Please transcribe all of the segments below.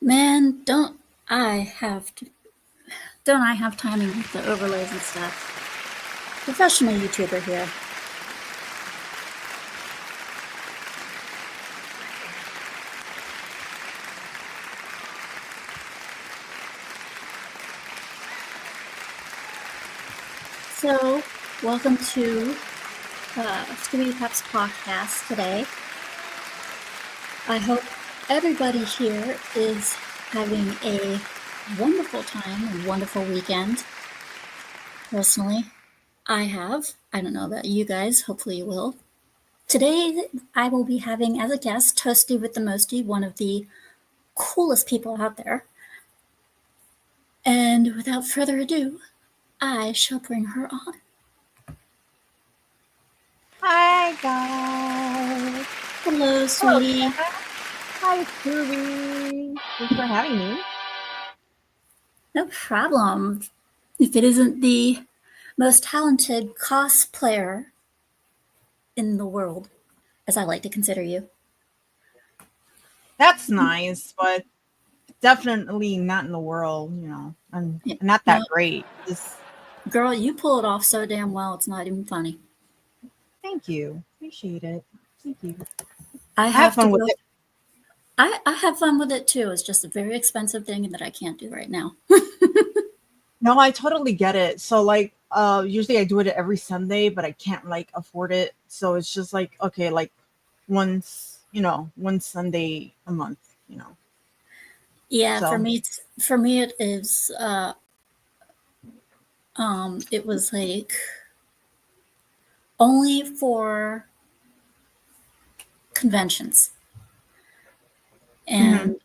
Man, don't I have timing with the overlays and stuff. Professional YouTuber here. So, welcome to SCOOBYPUP'S PAWCAST today. I hope everybody here is having a wonderful time, a wonderful weekend. Personally, I have. I don't know about you guys. Hopefully you will. Today, I will be having as a guest Toastywiththemosty, one of the coolest people out there. And without further ado, I shall bring her on. Hi, guys. Hello, sweetie. Hi, Scooby. Thanks for having me. No problem. If it isn't the most talented cosplayer in the world, as I like to consider you. That's nice, but definitely not in the world, I'm not that great. Just girl, you pull it off so damn well, it's not even funny. Thank you. Appreciate it. Thank you. I have fun with it. I have fun with it too. It's just a very expensive thing that I can't do right now. No, I totally get it. So usually I do it every Sunday, but I can't afford it. So it's just okay, once, one Sunday a month, Yeah, so. For me it is it was only for conventions. And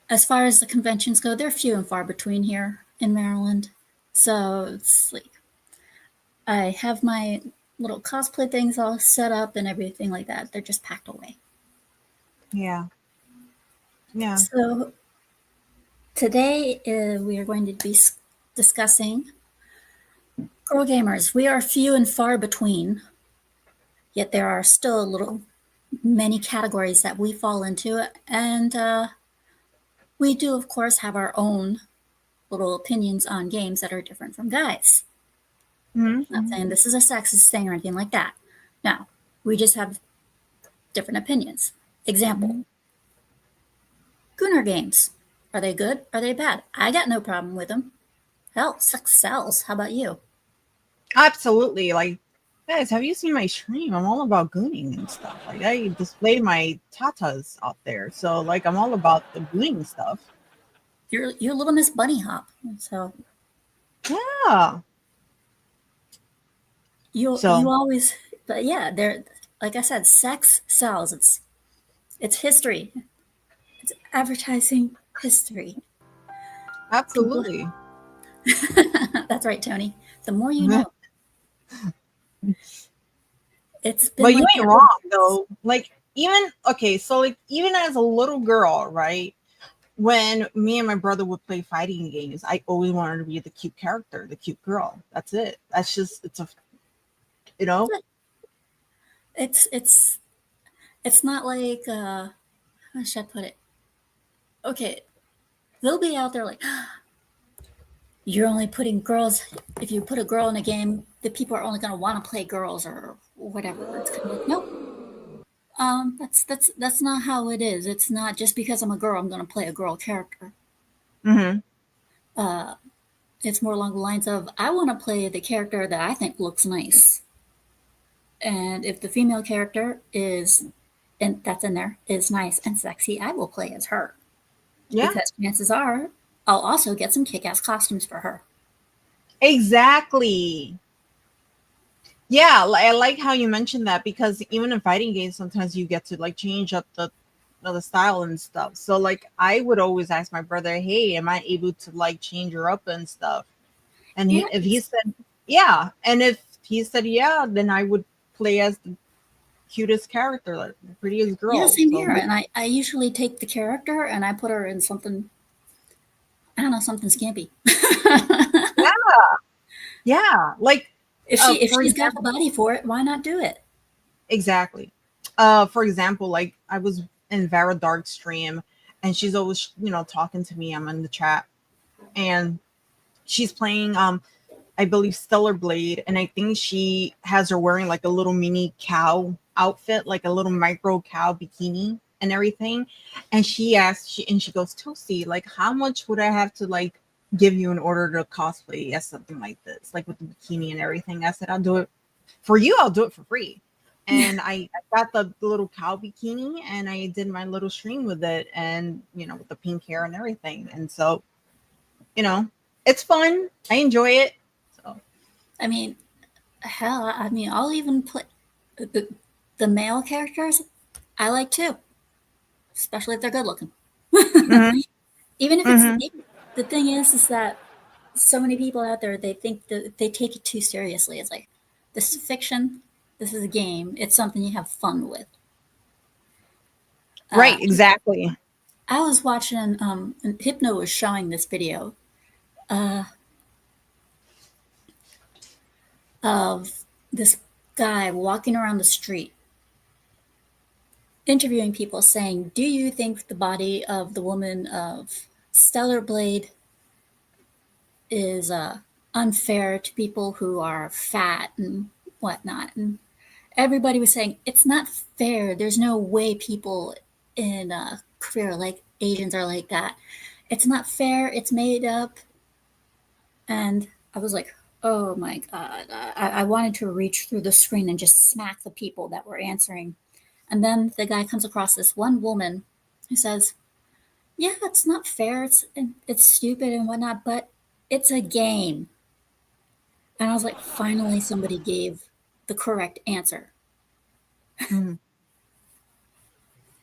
as far as the conventions go, they're few and far between here in Maryland. So it's I have my little cosplay things all set up and everything like that. They're just packed away. Yeah. Yeah. So today we are going to be discussing girl gamers. We are few and far between, yet there are still many categories that we fall into. And we do, of course, have our own little opinions on games that are different from guys. I'm not saying this is a sexist thing or anything like that. No, we just have different opinions. Example, Gunner games. Are they good? Are they bad? I got no problem with them. Hell, sex sells. How about you? Absolutely. Guys, have you seen my stream? I'm all about gooning and stuff. I display my tatas out there. So I'm all about the gooning stuff. You're little Miss Bunny Hop. So yeah. You always, but yeah, they're like I said, sex sells. It's history. It's advertising history. Absolutely. That's right, Tony. The more you know. It's been but you ain't wrong though. Even as a little girl, right? When me and my brother would play fighting games, I always wanted to be the cute character, the cute girl. That's it. That's just it's not like how should I put it? Okay, they'll be out there you're only putting girls. If you put a girl in a game, the people are only going to want to play girls or whatever. It's kind of nope. That's not how it is. It's not just because I'm a girl, I'm going to play a girl character. It's more along the lines of I want to play the character that I think looks nice. And if the female character is, and that's in there, is nice and sexy, I will play as her. Yeah. Because chances are I'll also get some kick-ass costumes for her. Exactly. Yeah, I like how you mentioned that because even in fighting games, sometimes you get to change up the style and stuff. So I would always ask my brother, "Hey, am I able to change her up and stuff?" And if he said yeah, and if he said yeah, then I would play as the cutest character, the prettiest girl. Yeah, same here. And I usually take the character and I put her in something. I don't know, something skimpy. Yeah. If she's got the body for it, why not do it? Exactly. For example, I was in Vara Dark stream and she's always, talking to me. I'm in the chat, and she's playing I believe Stellar Blade, and I think she has her wearing like a little mini cow outfit, like a little micro cow bikini and everything. And she goes, Toasty, like, how much would I have to like give you in order to cosplay as something like this, like with the bikini and everything? I said, I'll do it for you. I'll do it for free. And I got the little cow bikini, and I did my little stream with it, and with the pink hair and everything. And so, it's fun. I enjoy it. So, I mean, hell, I'll even play the male characters. I like too, especially if they're good looking. mm-hmm. Even if it's the thing is that so many people out there, they think that they take it too seriously. It's like, this is fiction. This is a game. It's something you have fun with. Right, exactly. I was watching, and Hypno was showing this video of this guy walking around the street, interviewing people, saying, do you think the body of the woman of Stellar Blade is unfair to people who are fat and whatnot? And everybody was saying, it's not fair. There's no way people in Korea, like Asians, are like that. It's not fair. It's made up. And I was like, oh my God. I wanted to reach through the screen and just smack the people that were answering. And then the guy comes across this one woman who says, yeah, it's not fair. It's stupid and whatnot, but it's a game. And I was like, finally, somebody gave the correct answer. Mm-hmm.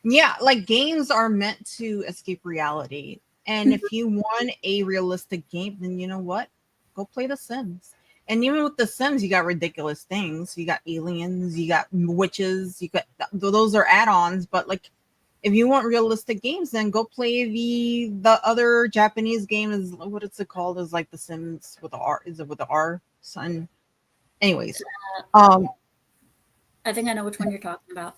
Yeah, like games are meant to escape reality. And if you want a realistic game, then you know what? Go play The Sims. And even with The Sims, you got ridiculous things. You got aliens, you got witches, you got those are add-ons. But like, if you want realistic games, then go play the other Japanese game. Is what it's called? Is like The Sims with the R. Is it with the R? Son. Anyways, I think I know which one you're talking about.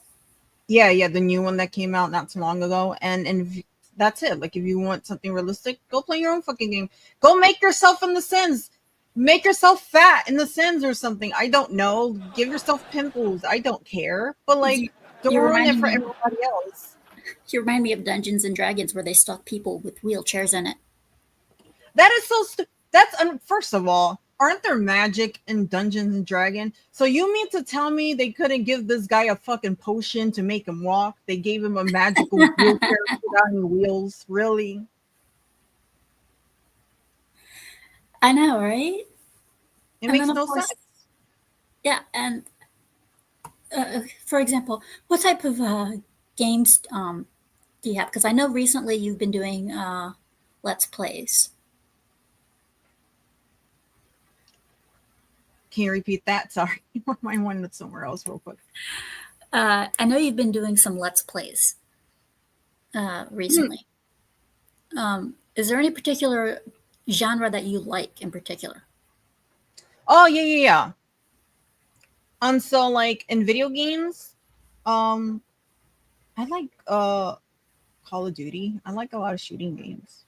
Yeah, the new one that came out not too long ago. And that's it. Like, if you want something realistic, go play your own fucking game. Go make yourself in The Sims. Make yourself fat in The Sims or something. I don't know. Give yourself pimples. I don't care. But like, don't ruin it for everybody else. You remind me of Dungeons and Dragons, where they stuck people with wheelchairs in it. That is so first of all, aren't there magic in Dungeons and Dragons? So you mean to tell me they couldn't give this guy a fucking potion to make him walk? They gave him a magical wheelchair without any wheels? Really? I know, right? It makes no sense. Yeah, and for example, what type of games do you have? Because I know recently you've been doing Let's Plays. Can you repeat that? Sorry, I went somewhere else real quick. I know you've been doing some Let's Plays recently. Is there any particular genre that you like in particular? Oh, yeah. So like in video games, I like Call of Duty. I like a lot of shooting games.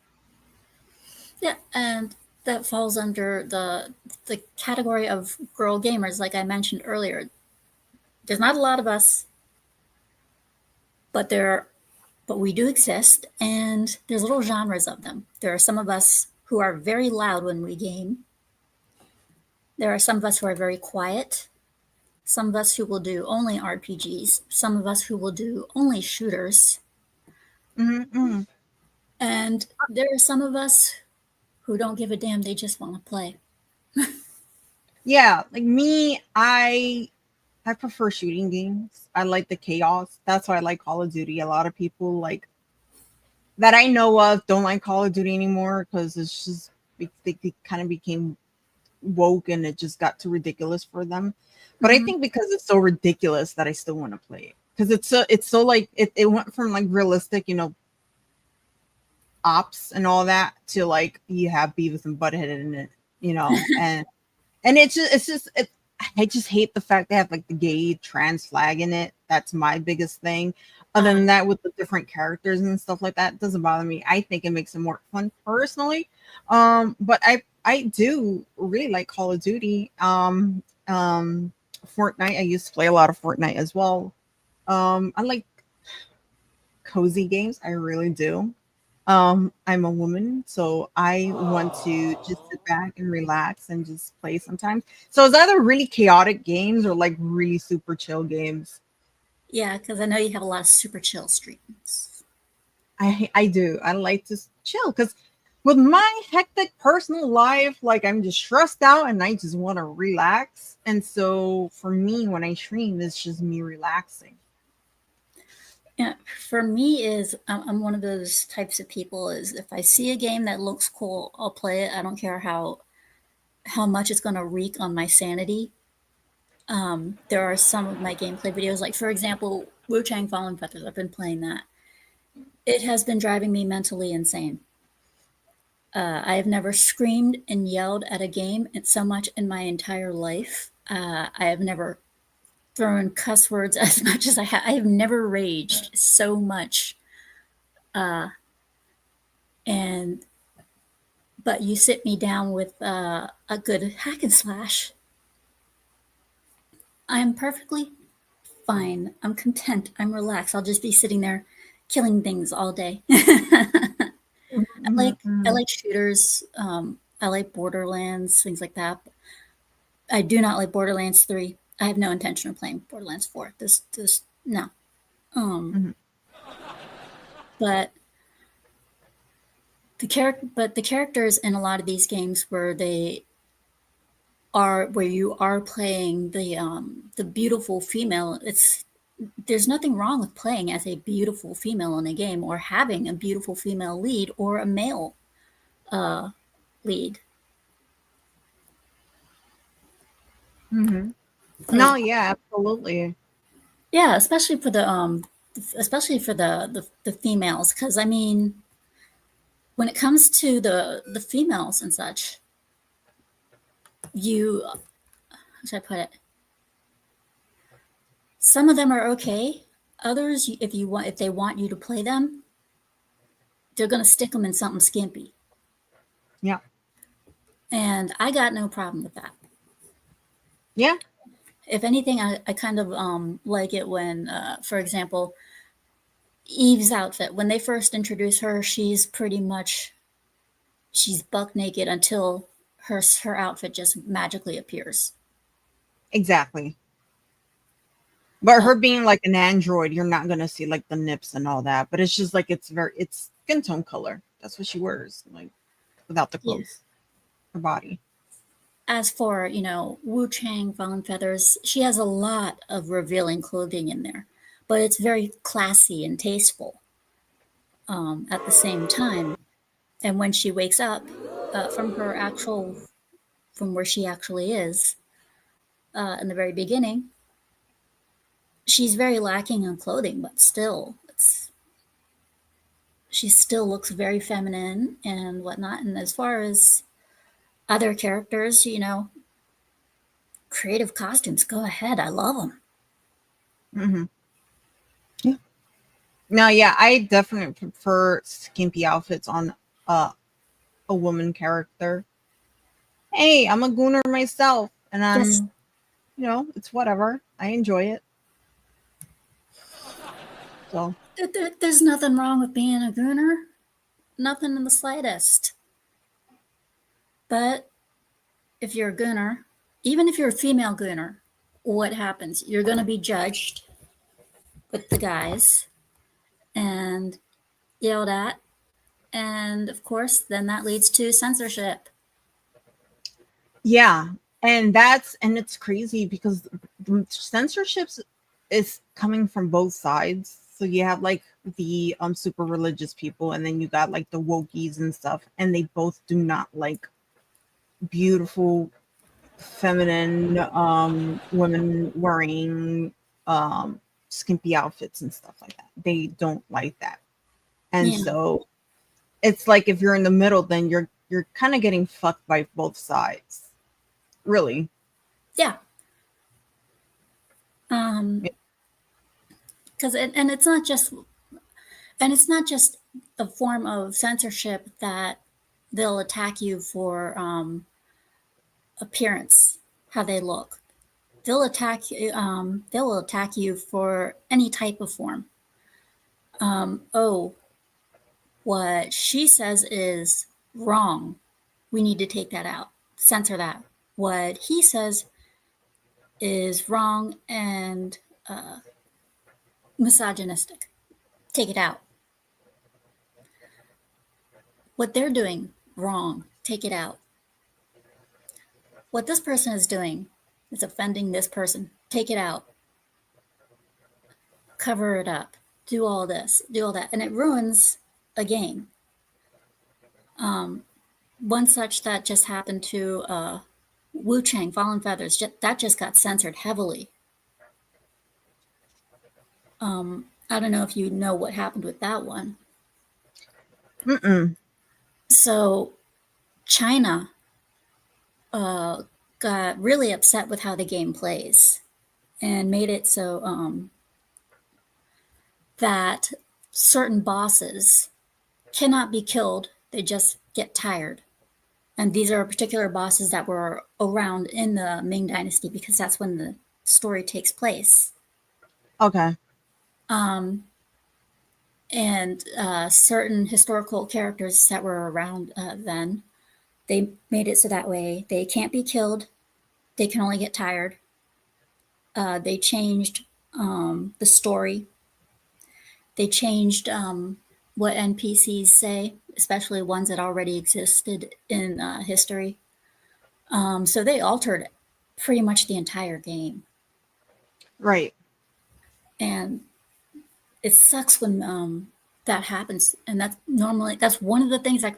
Yeah, and that falls under the category of girl gamers, like I mentioned earlier. There's not a lot of us, but we do exist, and there's little genres of them. There are some of us who are very loud when we game. There are some of us who are very quiet. Some of us who will do only RPGs. Some of us who will do only shooters. Mm-hmm. And there are some of us who don't give a damn. They just want to play. Yeah, like me, I prefer shooting games. I like the chaos. That's why I like Call of Duty. A lot of people like that I know of don't like Call of Duty anymore because it's just they kind of became woke and it just got too ridiculous for them. But I think because it's so ridiculous that I still want to play it, because it's so like it went from like realistic, ops and all that to like you have Beavis and Butthead in it, and I just hate the fact they have like the gay trans flag in it. That's my biggest thing. Other than that, with the different characters and stuff like that, it doesn't bother me. I think it makes it more fun personally. But I do really like Call of Duty. Fortnite. I used to play a lot of Fortnite as well. I like cozy games. I really do. I'm a woman, so I want to just sit back and relax and just play sometimes. So it's either really chaotic games or like really super chill games. Yeah, because I know you have a lot of super chill streams. I do. I like to chill because with my hectic personal life, like I'm just stressed out and I just want to relax. And so for me, when I stream, it's just me relaxing. Yeah, for me is I'm one of those types of people is if I see a game that looks cool, I'll play it. I don't care how much it's going to wreak on my sanity. There are some of my gameplay videos, like for example, Wu Chang Fallen Feathers. I've been playing that. It has been driving me mentally insane. I have never screamed and yelled at a game so much in my entire life. I have never thrown cuss words as much as I have. I have never raged so much. And but you sit me down with a good hack and slash, I'm perfectly fine. I'm content. I'm relaxed. I'll just be sitting there killing things all day. Mhm, I mhm. like shooters. I like Borderlands, things like that. I do not like Borderlands 3. I have no intention of playing Borderlands 4. This no. Um, Mhm. but the characters in a lot of these games where you are playing the beautiful female. It's There's nothing wrong with playing as a beautiful female in a game or having a beautiful female lead or a male lead. Mhm. As, No, yeah, absolutely. yeah, especially for the females, because I mean, when it comes to the females and such, you how should I put it? Some of them are okay. Others, if they want you to play them, they're gonna stick them in something skimpy, Yeah. and I got no problem with that. Yeah. If anything, I kind of like it when, for example, Eve's outfit. When they first introduce her, she's buck naked until her outfit just magically appears. Exactly. But Uh, her being like an android, you're not gonna see like the nips and all that. But it's just like it's skin tone color. That's what she wears, like without the yeah. clothes, her body. As for Wu Chang Fallen Feathers, she has a lot of revealing clothing in there, but it's very classy and tasteful at the same time. And when she wakes up from from where she actually is in the very beginning, she's very lacking in clothing, but still, she still looks very feminine and whatnot. And as far as other characters, creative costumes, go ahead. I love them. Hmm. Yeah. No, yeah, I definitely prefer skimpy outfits on uh, a woman character. Hey, I'm a gooner myself, and Yes, it's whatever. I enjoy it. So, there's nothing wrong with being a gooner. Nothing in the slightest. But if you're a gooner, even if you're a female gooner, what happens? You're going to be judged with the guys and yelled at. And of course, then that leads to censorship. yeah, and it's crazy because the censorships is coming from both sides. So you have like the super religious people, and then you got like the wokies and stuff, and they both do not like beautiful feminine women wearing skimpy outfits and stuff like that. They don't like that. And Yeah. so it's like if you're in the middle, then you're kind of getting fucked by both sides. Really. Yeah. Um, because and it's not just a form of censorship that they'll attack you for appearance, how they look. They'll attack they will attack you for any type of form. Oh, what she says is wrong. We need to take that out. Censor that. What he says is wrong and misogynistic. Take it out. What they're doing, wrong. Take it out. What this person is doing is offending this person. Take it out. Cover it up. Do all this. Do all that. And it ruins a game. One such that just happened to Wu Chang, Fallen Feathers, that just got censored heavily. I don't know if you know what happened with that one. Mm-mm. So China got really upset with how the game plays and made it so that certain bosses cannot be killed. They just get tired. And these are particular bosses that were around in the Ming Dynasty because that's when the story takes place. Okay. And certain historical characters that were around then, they made it so that way they can't be killed. They can only get tired. They changed the story. They changed what NPCs say, especially ones that already existed in history. So they altered pretty much the entire game. Right. And it sucks when that happens. And that's one of the things that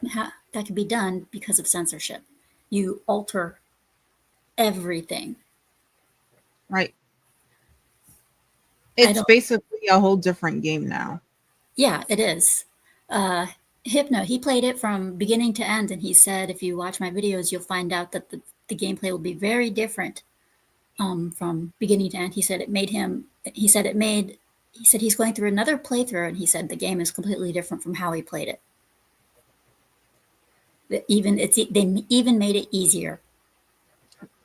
can be done because of censorship. You alter everything. Right. It's basically a whole different game now. Yeah, it is. Hypno, he played it from beginning to end, and he said, if you watch my videos, you'll find out that the gameplay will be very different from beginning to end. He said he said he's going through another playthrough, and he said the game is completely different from how he played it. They even made it easier.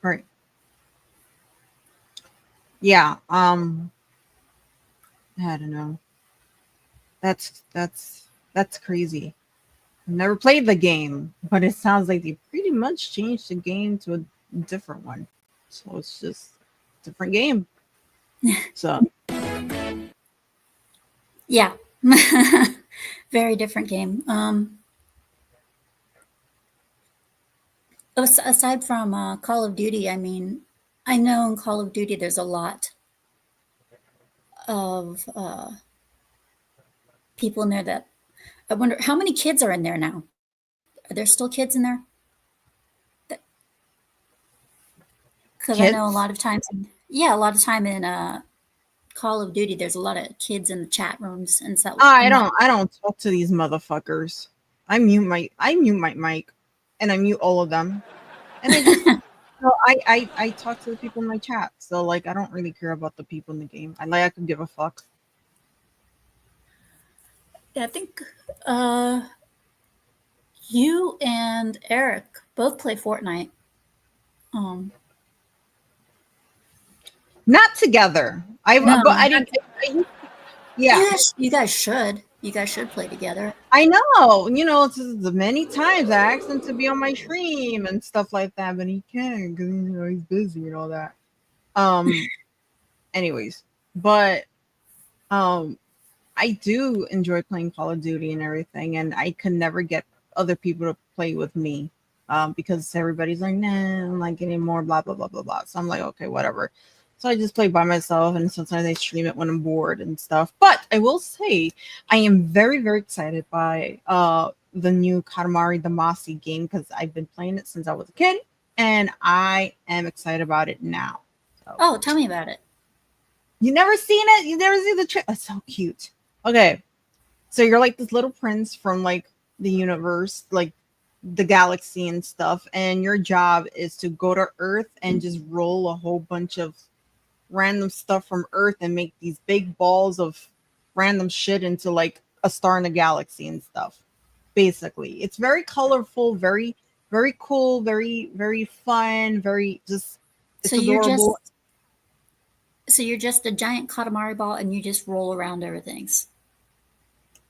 Right. Yeah. I don't know. That's crazy. I've never played the game, but it sounds like they pretty much changed the game to a different one. So it's just a different game. So yeah. Very different game. Aside from Call of Duty, I mean, I know in Call of Duty there's a lot of people in there that I wonder how many kids are in there now. Are there still kids in there? Because I know a lot of times, a lot of time in Call of Duty, there's a lot of kids in the chat rooms and stuff. I don't talk to these motherfuckers. I mute my mic, and I mute all of them, and I just I talk to the people in my chat. So like I don't really care about the people in the game. I could give a fuck. Yeah, I think you and Eric both play Fortnite. Not together. Yes, you guys should. You guys should play together. I know. You know, it's many times I asked him to be on my stream and stuff like that, but he can't because he's busy and all that. Anyways, but I do enjoy playing Call of Duty and everything, and I could never get other people to play with me because everybody's like, nah, I'm not getting more, blah blah blah blah blah. So I'm like, okay, whatever. So I just play by myself, and sometimes I stream it when I'm bored and stuff. But I will say, I am very, very excited by the new Toastywiththemosty game because I've been playing it since I was a kid, and I am excited about it now. So. Oh, tell me about it. You never seen it? You never seen the trick? That's so cute. Okay, so you're like this little prince from like the universe, like the galaxy and stuff, and your job is to go to Earth and just roll a whole bunch of random stuff from Earth and make these big balls of random shit into like a star in the galaxy and stuff. Basically, it's very colorful, very very cool, very very fun, very just So it's you're adorable. just so you're just a giant Katamari ball and you just roll around everything's.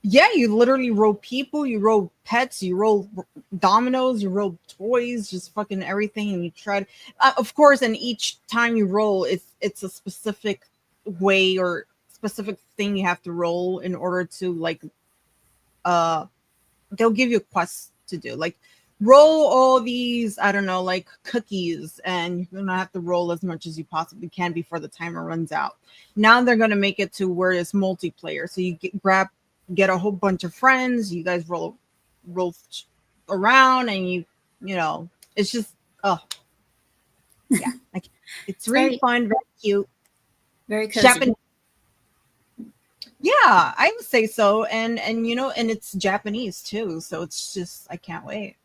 Yeah, you literally roll people, you roll pets, you roll dominoes, you roll toys, just fucking everything, and you try to, of course, and each time you roll, it's a specific way or specific thing you have to roll in order to like uh they'll give you quests to do, like roll all these, I don't know, like cookies, and you're gonna have to roll as much as you possibly can before the timer runs out. Now they're gonna make it to where it's multiplayer, so you get a whole bunch of friends, you guys roll around, and you know, it's just oh yeah, like it's It's really very, fun, very cute. very cozy. Japanese, yeah, I would say so, and you know, and it's Japanese too, so it's just I can't wait.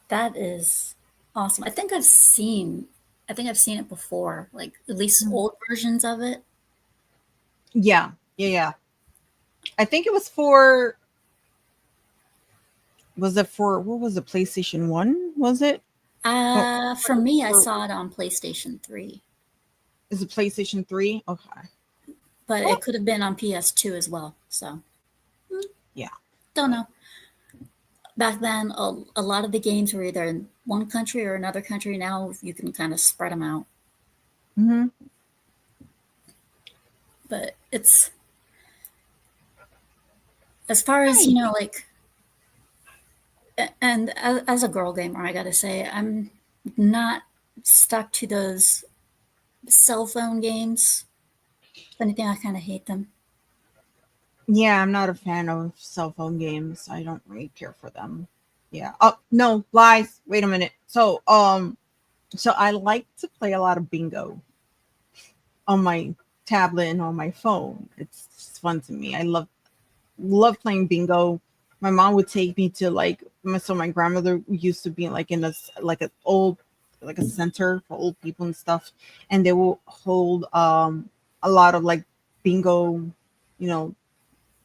That is awesome. I think I've seen it before, like at least old versions of it. Yeah, yeah, yeah. I think it was for, was it for, what was it, PlayStation 1? Was it? Or For me, I or saw it on PlayStation 3, is it PlayStation 3? Okay. but Well, it could have been on PS2 as well. So, yeah. don't know. Back then, a lot of the games were either in one country or another country. Now you can kind of spread them out. Hmm. But it's, as far as, Right. like, and as a girl gamer, I gotta say, I'm not stuck to those cell phone games. If anything, I kind of hate them. Yeah, I'm not a fan of cell phone games. I don't really care for them. Yeah. Oh, no, lies. Wait a minute. So I like to play a lot of bingo on my tablet and on my phone. It's just fun to me. I love playing bingo. My mom would take me to like my grandmother used to be like in a like an old, like a center for old people and stuff, and they will hold a lot of like bingo, you know,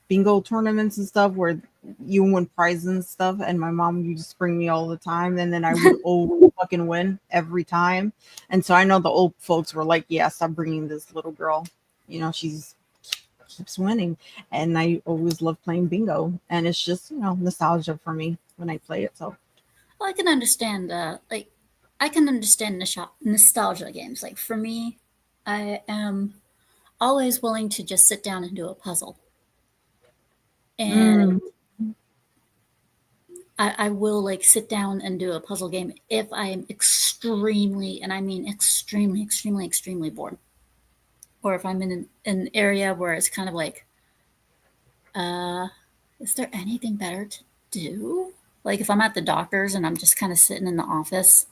bingo tournaments and stuff where you win prizes and stuff. And my mom would just bring me all the time, and then I would always fucking win every time. And so I know the old folks were like, "Yeah, stop bringing this little girl. You know, she's keeps winning." And I always love playing bingo, and it's just, you know, nostalgia for me when I play it. So Well, I can understand, I can understand nostalgia games. Like for me, I am always willing to just sit down and do a puzzle. And mm, I will like sit down and do a puzzle game if I am extremely, and I mean extremely, extremely, extremely bored. Or if I'm in an area where it's kind of like, uh, is there anything better to do? Like if I'm at the doctor's and I'm just kind of sitting in the office,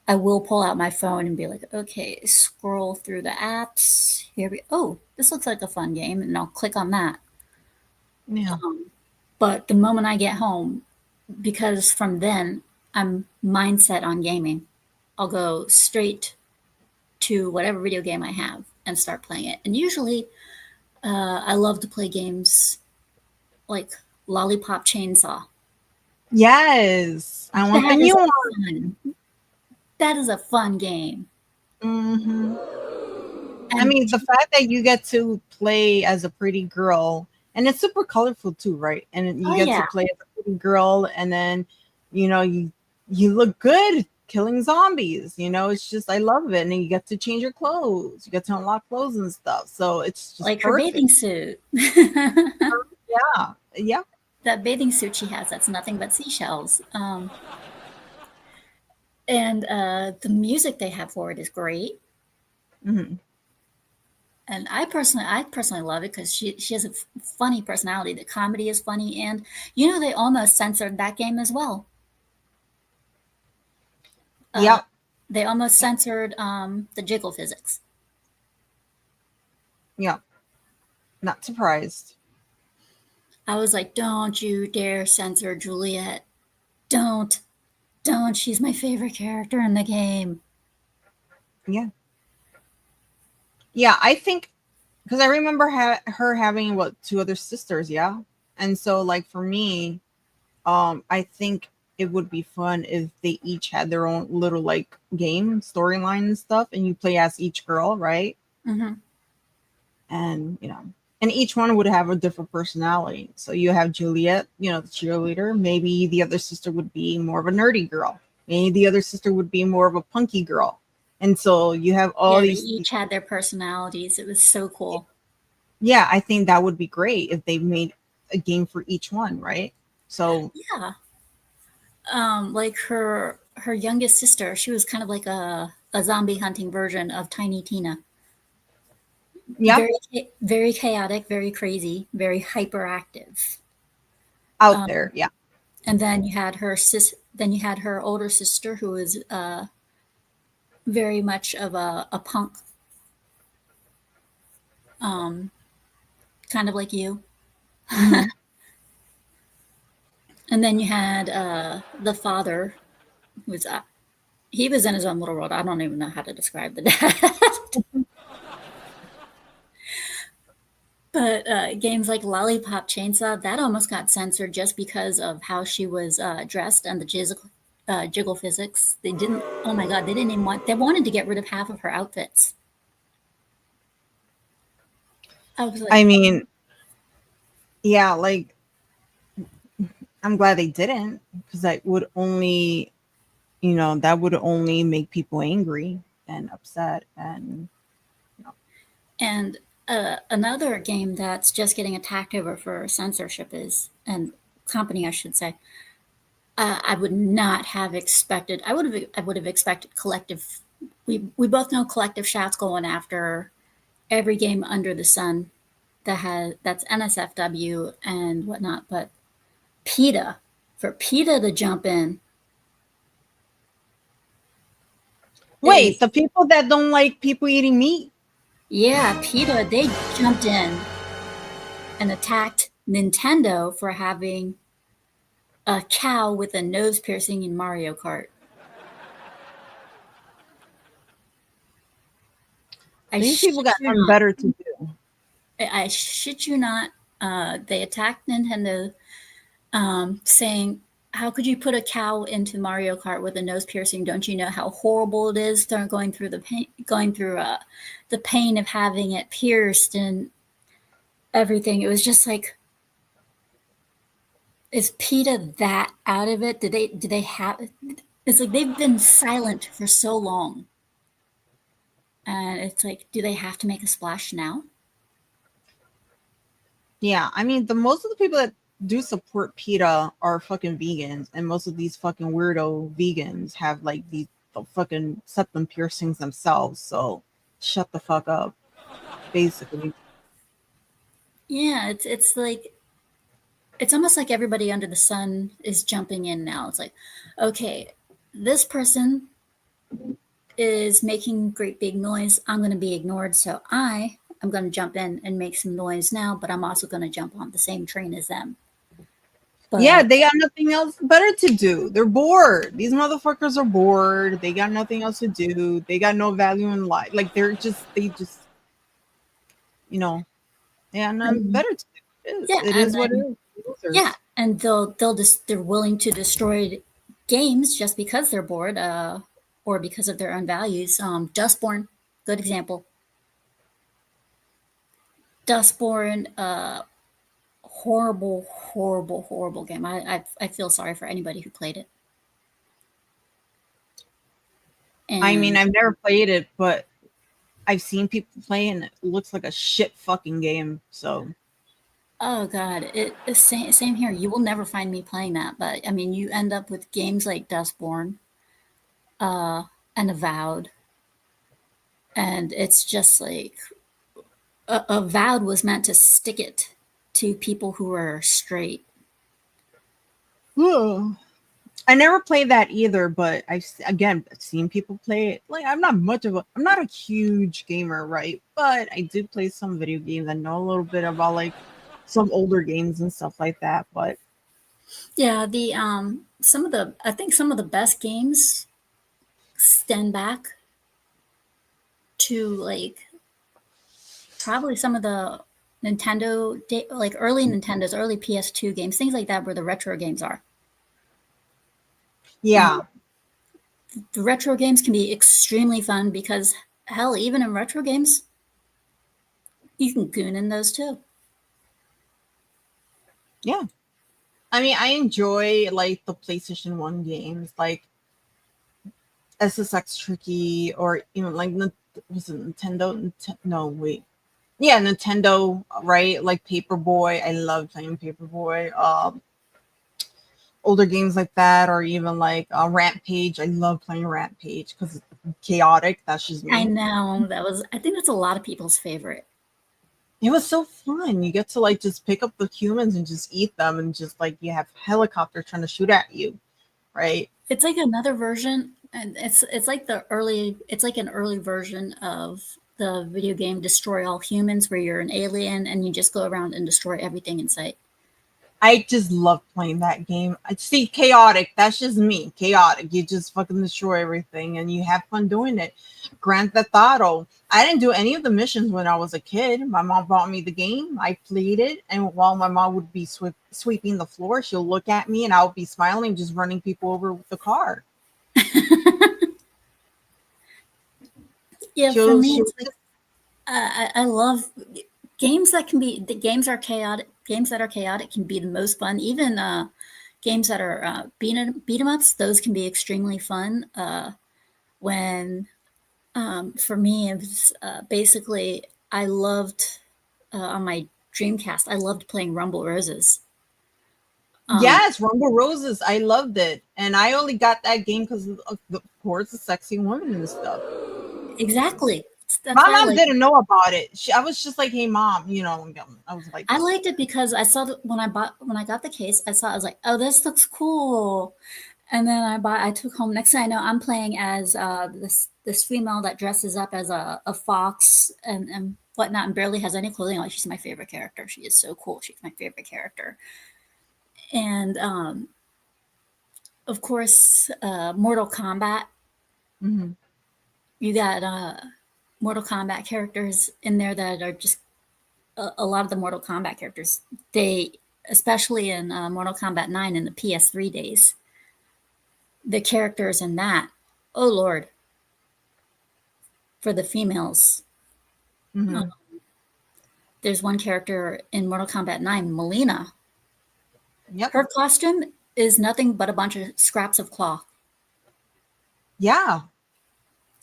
I will pull out my phone and be like, okay, scroll through the apps. Oh, this looks like a fun game, and I'll click on that. yeah, But the moment I get home, because from then I'm mindset on gaming, I'll go straight to whatever video game I have and start playing it. And usually, I love to play games like Lollipop Chainsaw. yes, I want the That new is a one. fun. That is a fun game. Hmm. I And mean, the fact that you get to play as a pretty girl, and it's super colorful too, right? And oh you get to yeah, play as a pretty girl, and then you know you look good killing zombies. You know, it's just I love it, and then you get to change your clothes, you get to unlock clothes and stuff. So it's just like her perfect. bathing suit. Yeah, yeah. That bathing suit she has, that's nothing but seashells. And the music they have for it is great. Hmm. And I personally love it because she has a funny personality. The comedy is funny, and they almost censored that game as well. Uh, Yep. they almost censored the jiggle physics. Yeah. Not surprised. I was like, don't you dare censor Juliet. Don't, don't. She's my favorite character in the game. Yeah. Yeah, I think because I remember her having what, two other sisters, yeah. And so like for me, I think it would be fun if they each had their own little like game storyline and stuff, and you play as each girl, right? Mm-hmm. And and each one would have a different personality. So you have Juliet, the cheerleader. Maybe the other sister would be more of a nerdy girl. Maybe the other sister would be more of a punky girl. And so you have all Yeah, they these. each had their personalities. It was so cool. Yeah, I think that would be great if they made a game for each one, right? So Yeah. Like her youngest sister, she was kind of like a zombie hunting version of Tiny Tina. yeah, Very chaotic, very crazy, very hyperactive. out Um, there, yeah. and then you had her older sister who was very much of a punk, um, kind of like you. Hmm. And then you had the father, who was he was in his own little world. I don't even know how to describe the dad. But games like Lollipop Chainsaw, that almost got censored just because of how she was dressed and the jiggle physics. They didn't. Oh my god, they didn't even want. They wanted to get rid of half of her outfits. I was like, I mean, yeah, like I'm glad they didn't, because that would only make people angry and upset. And and another game that's just getting attacked over for censorship is, and company, I should say. I would not have expected. I would have expected collective. We both know collective shouts going after every game under the sun that's NSFW and whatnot. But PETA, for PETA to jump in wait, is, the people that don't like people eating meat? yeah, PETA, they jumped in and attacked Nintendo for having a cow with a nose piercing in Mario Kart. I These people shit got you nothing not. better to do. I shit you not. They attacked Nintendo, saying, "How could you put a cow into Mario Kart with a nose piercing? Don't you know how horrible it is? They're going through the pain of having it pierced and everything." It was just like, is PETA that out of it? Do they have? It's like they've been silent for so long, and it's like, do they have to make a splash now? Yeah, I mean, the most of the people that do support PETA are fucking vegans, and most of these fucking weirdo vegans have like the fucking septum piercings themselves. So shut the fuck up, basically. Yeah, it's like it's almost like everybody under the sun is jumping in now. It's like, okay, this person is making great big noise. I'm going to be ignored, so I'm going to jump in and make some noise now, but I'm also going to jump on the same train as them. Yeah, But they got nothing else better to do. They're bored. These motherfuckers are bored. They got nothing else to do. They got no value in life. Like they just, you know, they got nothing and, better to do. yeah, It and is what it then is. yeah, Losers. and they're willing to destroy games just because they're bored, or because of their own values. Dustborn, good example. Dustborn, horrible, horrible, horrible game. I feel sorry for anybody who played it. I mean, And I've never played it, but I've seen people play, and it looks like a shit fucking game. So oh god, it's same here. You will never find me playing that, but I mean, you end up with games like Dustborn, uh, and Avowed, and it's just like Avowed was meant to stick it to people who are straight. ugh. I never played that either, but again seen people play it. Like I'm not a huge gamer, right? But I do play some video games. I know a little bit about like some older games and stuff like that. But Yeah, the some of the I think some of the best games stand back to like probably some of the Nintendo, like early Nintendo's, early PS2 games, things like that, where the retro games are. Yeah. The retro games can be extremely fun because, hell, even in retro games, you can goon in those too. Yeah. I mean, I enjoy like the PlayStation 1 games, like SSX Tricky, or even like was it Nintendo? No, wait. Yeah, Nintendo, right? Like Paperboy. I love playing Paperboy. Older games like that, or even like Rampage. I love playing Rampage because it's chaotic. That's just I me. know I think that's a lot of people's favorite. It was so fun. You get to like just pick up the humans and just eat them, and just like you have helicopters trying to shoot at you, right? It's like another version, and it's like it's like an early version of the video game Destroy All Humans, where you're an alien and you just go around and destroy everything in sight. I just love playing that game. I see chaotic. That's just me. Chaotic. You just fucking destroy everything and you have fun doing it. Grand Theft Auto. I didn't do any of the missions when I was a kid. My mom bought me the game. I played it, and while my mom would be sweeping the floor, she'll look at me and I'll be smiling, just running people over with the car. Yeah, for She'll, me, she'll it's like I love games that can be the games are chaotic. Games that are chaotic can be the most fun. Even games that are beat 'em ups, those can be extremely fun. When for me, it was basically I loved on my Dreamcast. I loved playing Rumble Roses. Yes, Rumble Roses. I loved it, and I only got that game because of course, the sexy woman and stuff. Exactly. My That's why I mom like. didn't know about it. I was just like, "Hey, mom," I was like, I liked it because I saw that when I got the case, I was like, oh, this looks cool. And then I took home. Next thing I know, I'm playing as this female that dresses up as a fox and whatnot, and barely has any clothing on. She's my favorite character. She is so cool. She's my favorite character. And of course, Mortal Kombat. mm-hmm. You got Mortal Kombat characters in there that are just a lot of the Mortal Kombat characters. They, especially in Mortal Kombat 9 in the PS3 days, the characters in that, oh Lord, for the females. Mm-hmm. There's one character in Mortal Kombat 9, Melina. Yep. Her costume is nothing but a bunch of scraps of cloth Yeah.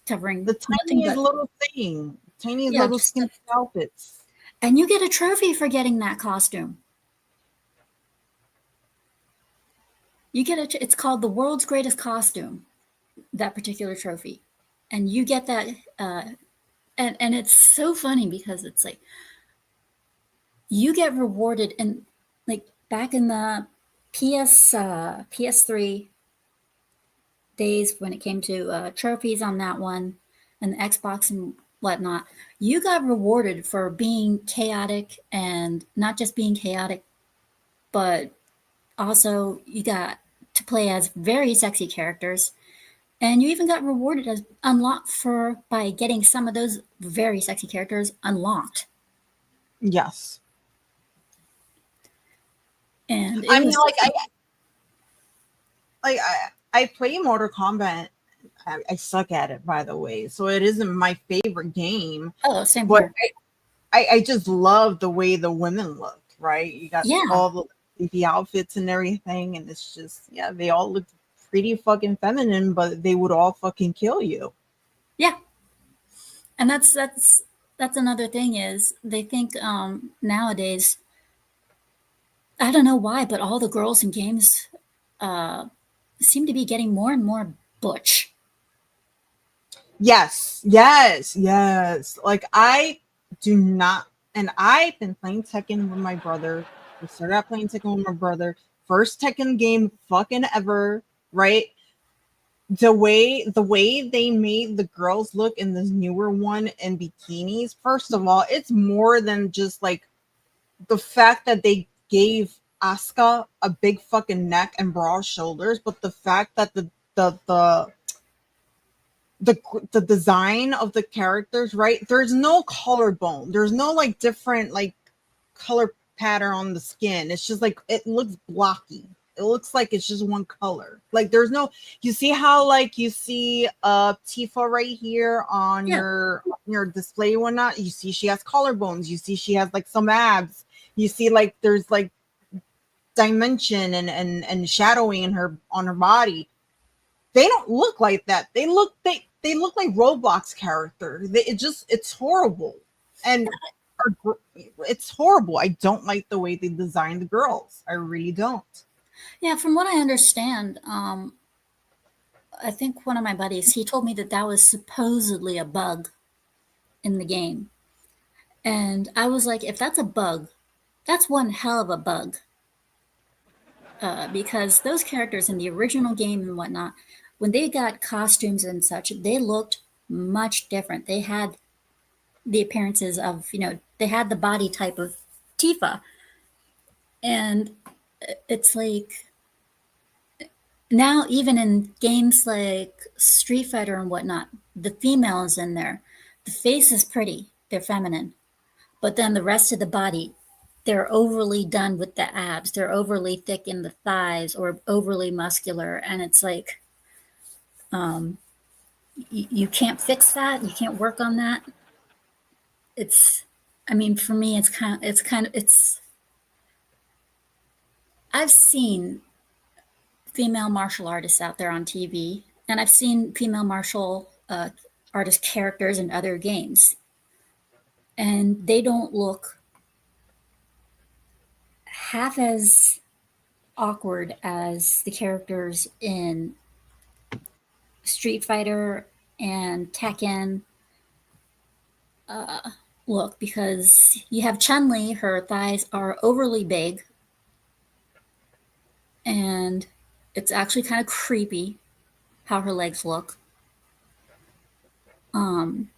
covering The nothing tiniest but, little thing, tiniest yeah, little just skin outfits. and you get a trophy for getting that costume. You get it's called the world's greatest costume, that particular trophy. And you get that, and it's so funny because it's like, you get rewarded and like back in the PS3 days when it came to trophies on that one and the Xbox and whatnot, you got rewarded for being chaotic, and not just being chaotic, but also you got to play as very sexy characters, and you even got rewarded as unlocked for by getting some of those very sexy characters unlocked. Yes. And it I mean, was I play Mortal Kombat. I suck at it, by the way, so it isn't my favorite game. oh, same But here. I just love the way the women look. Right, you got Yeah, all the outfits and everything, and it's just they all look pretty fucking feminine, but they would all fucking kill you. yeah. And that's another thing is they think nowadays, I don't know why, but all the girls in games uh, seem to be getting more and more butch. Yes, yes, yes. Like I do not, and I've been playing Tekken with my brother. We started out playing Tekken with my brother. First Tekken game fucking ever, right? The way they made the girls look in this newer one in bikinis. First of all, it's more than just like the fact that they gave Asuka a big fucking neck and broad shoulders, but the fact that the design of the characters, right? There's no collarbone. There's no like different like color pattern on the skin. It's just like it looks blocky. It looks like it's just one color. Like there's no, you see how like you see Tifa right here on Yeah. your display or whatnot. You see she has collarbones. You see she has like some abs. You see like there's like dimension and shadowing in her on her body. They don't look like that. They look like Roblox characters. It's horrible. And it's horrible. I don't like the way they design the girls. I really don't. Yeah, from what I understand, I think one of my buddies, he told me that that was supposedly a bug in the game. And I was like, if that's a bug, that's one hell of a bug. Because those characters in the original game and whatnot, when they got costumes and such, they looked much different. They had the appearances of, they had the body type of Tifa. And it's like, now even in games like Street Fighter and whatnot, the females in there, the face is pretty, they're feminine, but then the rest of the body, they're overly done with the abs, they're overly thick in the thighs or overly muscular, and it's like, you can't fix that, you can't work on that. It's, I mean, for me, it's I've seen female martial artists out there on TV, and I've seen female martial artist characters in other games, and they don't look half as awkward as the characters in Street Fighter and Tekken look, because you have Chun-Li, her thighs are overly big, and it's actually kind of creepy how her legs look. And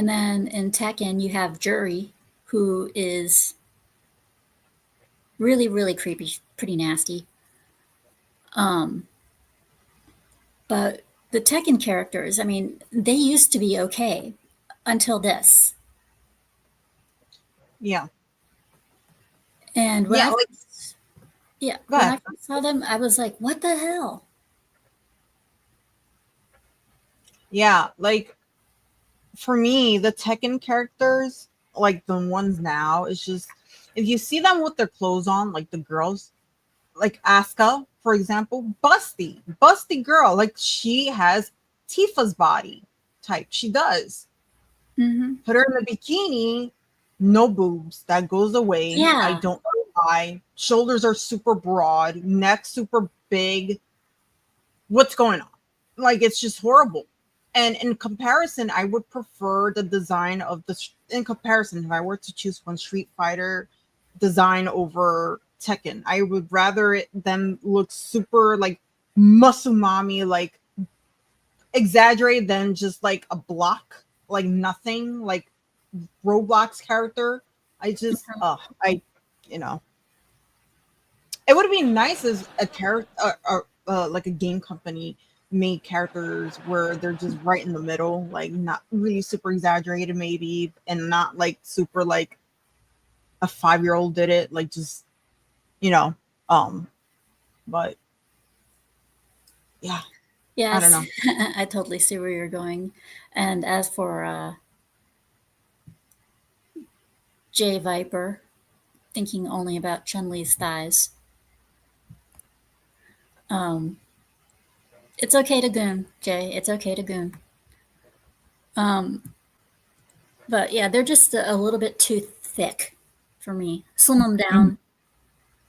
then in Tekken, you have Jury, who is really, really creepy, pretty nasty. But the Tekken characters, I mean, they used to be okay until this. Yeah. And Yeah, like, go when I ahead. first saw them, I was like, what the hell? Yeah, like for me, the Tekken characters, like the ones now, it's just if you see them with their clothes on, like the girls, like Asuka, for example, busty girl, like she has Tifa's body type. She does. Mm-hmm. Put her in a bikini, no boobs. That goes away. I Yeah. don't know why. Shoulders are super broad, neck super big. What's going on? Like it's just horrible. And in comparison, I would prefer the design of in comparison, if I were to choose one Street Fighter design over Tekken, I would rather them look super like muscle mommy, like exaggerated than just like a block, like nothing, like Roblox character. I just, I, you know, it would be nice as a character, like a game company made characters where they're just right in the middle, like not really super exaggerated, maybe, and not like super like a 5-year-old did it, like just, you know, but yeah, I don't Yes, know. I totally see where you're going. And as for Jay Viper, thinking only about Chun Li's thighs, it's okay to goon, Jay. It's okay to goon. But yeah, they're just a little bit too thick for me. Slim them Mhm.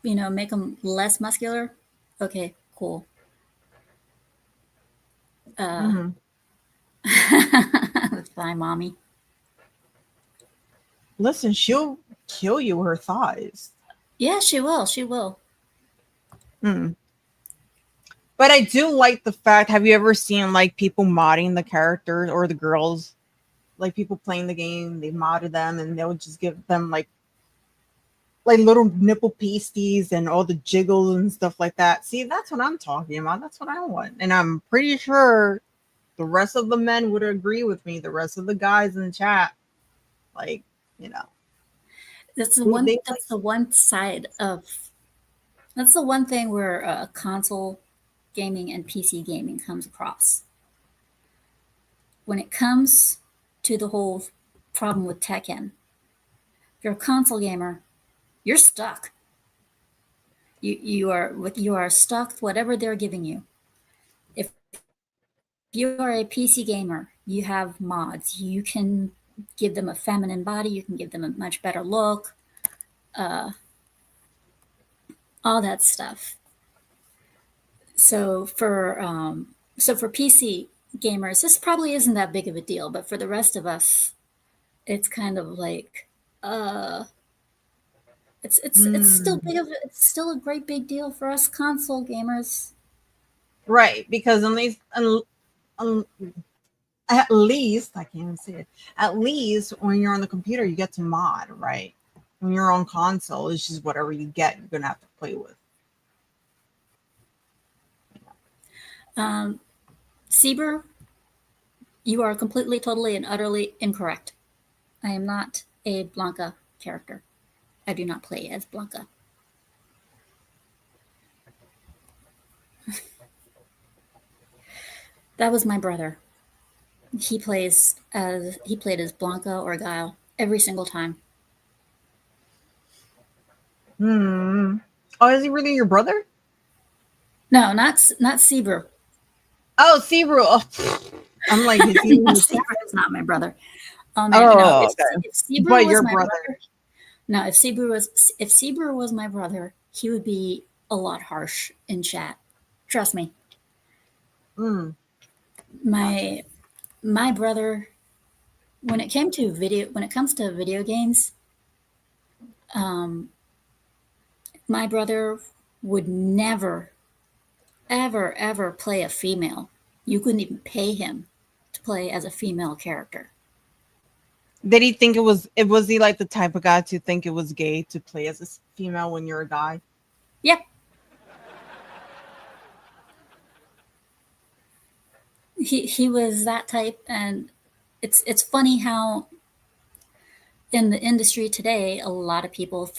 down, make them less muscular. Okay, cool. Mhm. Bye, mommy. Listen, she'll kill you with her thighs. Yeah, she will. She will. Mm. But I do like the fact. Have you ever seen like people modding the characters or the girls? Like people playing the game, they modded them, and they'll just give them like little nipple pasties and all the jiggles and stuff like that. See, that's what I'm talking about. That's what I want, and I'm pretty sure. the rest of the men would agree with me. The rest of the guys in the chat, like, you know, That's the they, one. they That's the one side of. That's the one thing where console gaming and PC gaming comes across. When it comes to the whole problem with Tekken, if you're a console gamer, you're stuck. You are stuck whatever they're giving you. If you are a PC gamer, you have mods. You can give them a feminine body. You can give them a much better look. All that stuff. So for PC gamers, this probably isn't that big of a deal. But for the rest of us, it's kind of like it's still it's still a great big deal for us console gamers. right, because at least I can't even say it. At least when you're on the computer, you get to mod, right? When you're on console, it's just whatever you get, you're gonna have to play with. Sieber, you are completely, totally, and utterly incorrect. I am not a Blanca character. I do not play as Blanca. That was my brother. He played as Blanca or Guile every single time. Oh, is he really your brother? No, not Sieber. Oh, Sebru. Oh, I'm like, is he Sieber is not my brother. Oh, no, okay. If Sieber But was your my brother. No, if Sieber was my brother, he would be a lot harsh in chat. Trust me. My brother, when it comes to video games, my brother would never, ever, ever play a female. You couldn't even pay him to play as a female character. Did he think was he like the type of guy to think it was gay to play as a female when you're a guy? Yep. He was that type, and it's funny how in the industry today, a lot of people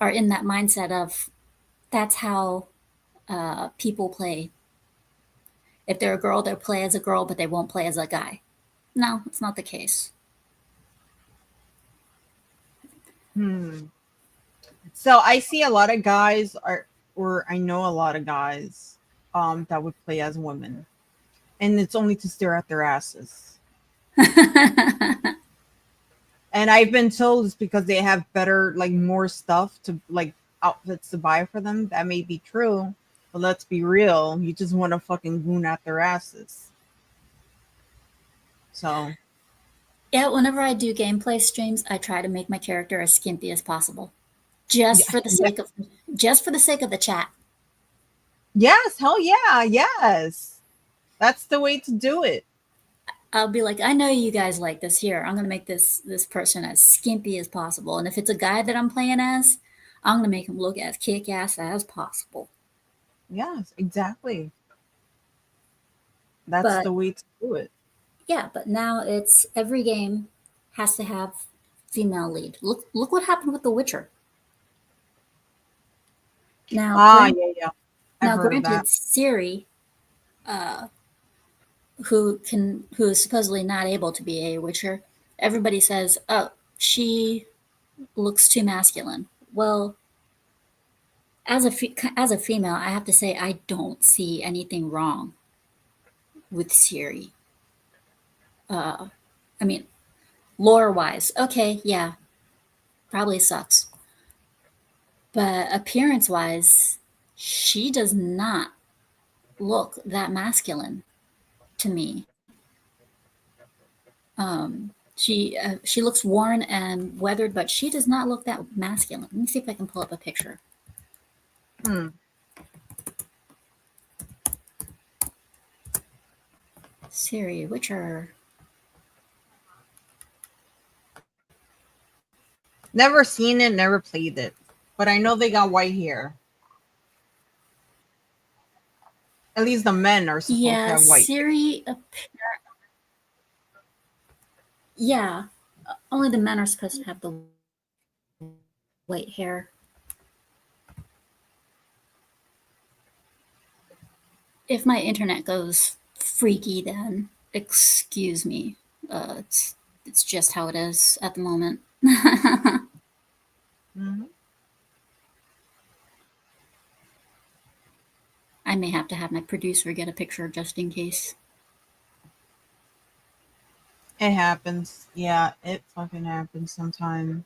are in that mindset of that's how people play. If they're a girl, they'll play as a girl, but they won't play as a guy. No, it's not the case. So I see a lot of guys I know a lot of guys that would play as women, and it's only to stare at their asses. And I've been told it's because they have better, like, more stuff to, like, outfits to buy for them. That may be true, but let's be real. You just want to fucking goon at their asses. So yeah, whenever I do gameplay streams, I try to make my character as skimpy as possible, just for the sake of the chat. Yes, hell yeah, yes. That's the way to do it. I'll be like, I know you guys like this. Here, I'm gonna make this person as skimpy as possible, and if it's a guy that I'm playing as, I'm gonna make him look as kick-ass as possible. Yes, exactly. That's the way to do it. Yeah, but now it's every game has to have female lead. Look what happened with The Witcher. Now, yeah. Now, granted, Ciri, who is supposedly not able to be a Witcher, everybody says, "Oh, she looks too masculine." Well, as a female, I have to say I don't see anything wrong with Ciri. I mean, lore-wise, okay, yeah, probably sucks. But appearance-wise, she does not look that masculine to me. She looks worn and weathered, but she does not look that masculine. Let me see if I can pull up a picture. Ciri, Witcher. Never seen it, never played it, but I know they got white hair. At least the men are supposed to Yeah, have white. Siri. Yeah, only the men are supposed to have the white hair. If my internet goes freaky, then excuse me. It's just how it is at the moment. Mm-hmm. I may have to have my producer get a picture just in case. It happens. Yeah, it fucking happens sometimes.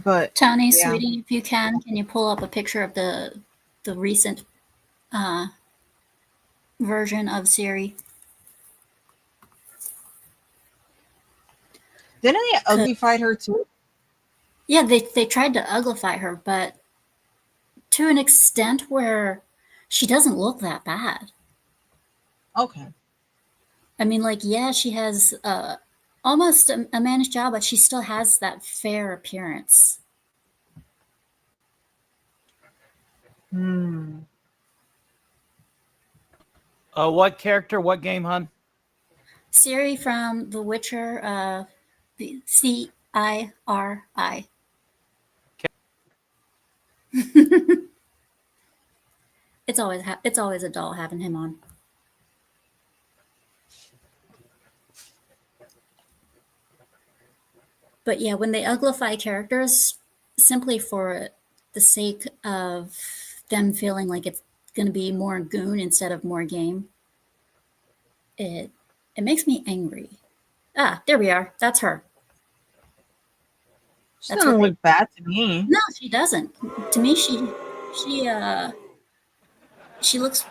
But Tony, yeah. sweetie, if you can you pull up a picture of the recent uh, version of Siri? Didn't they uglified her too? Yeah, they tried to uglify her, but to an extent where she doesn't look that bad. Okay. I mean, like, yeah, she has almost a mannish job, but she still has that fair appearance. Hmm. What character? What game, hon? Ciri from The Witcher, the Ciri. It's always a doll having him on. But yeah, when they uglify characters simply for the sake of them feeling like it's going to be more goon instead of more game, it makes me angry. Ah, there we are. That's her. She That's what doesn't they. look bad to me. No, she doesn't. To me, she uh she looks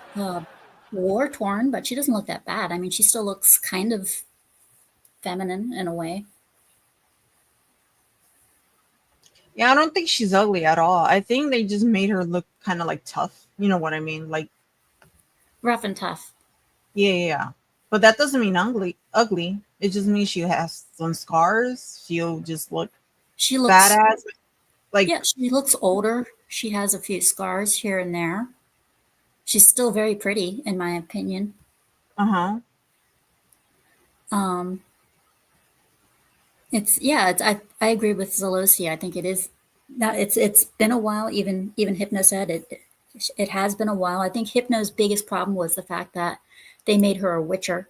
war torn, but she doesn't look that bad. I mean, she still looks kind of feminine in a way. Yeah, I don't think she's ugly at all. I think they just made her look kind of like tough. You know what I mean? Like, Rough and tough. yeah. But that doesn't mean ugly. Ugly. It just means she has some scars. She'll just look She looks badass. Like, Yeah, she looks older. She has a few scars here and there. She's still very pretty, in my opinion. uh-huh. Um, it's yeah, I agree with Zalosi. I think it is. Now it's been a while. Even Hypno said it has been a while. I think Hypno's biggest problem was the fact that they made her a witcher,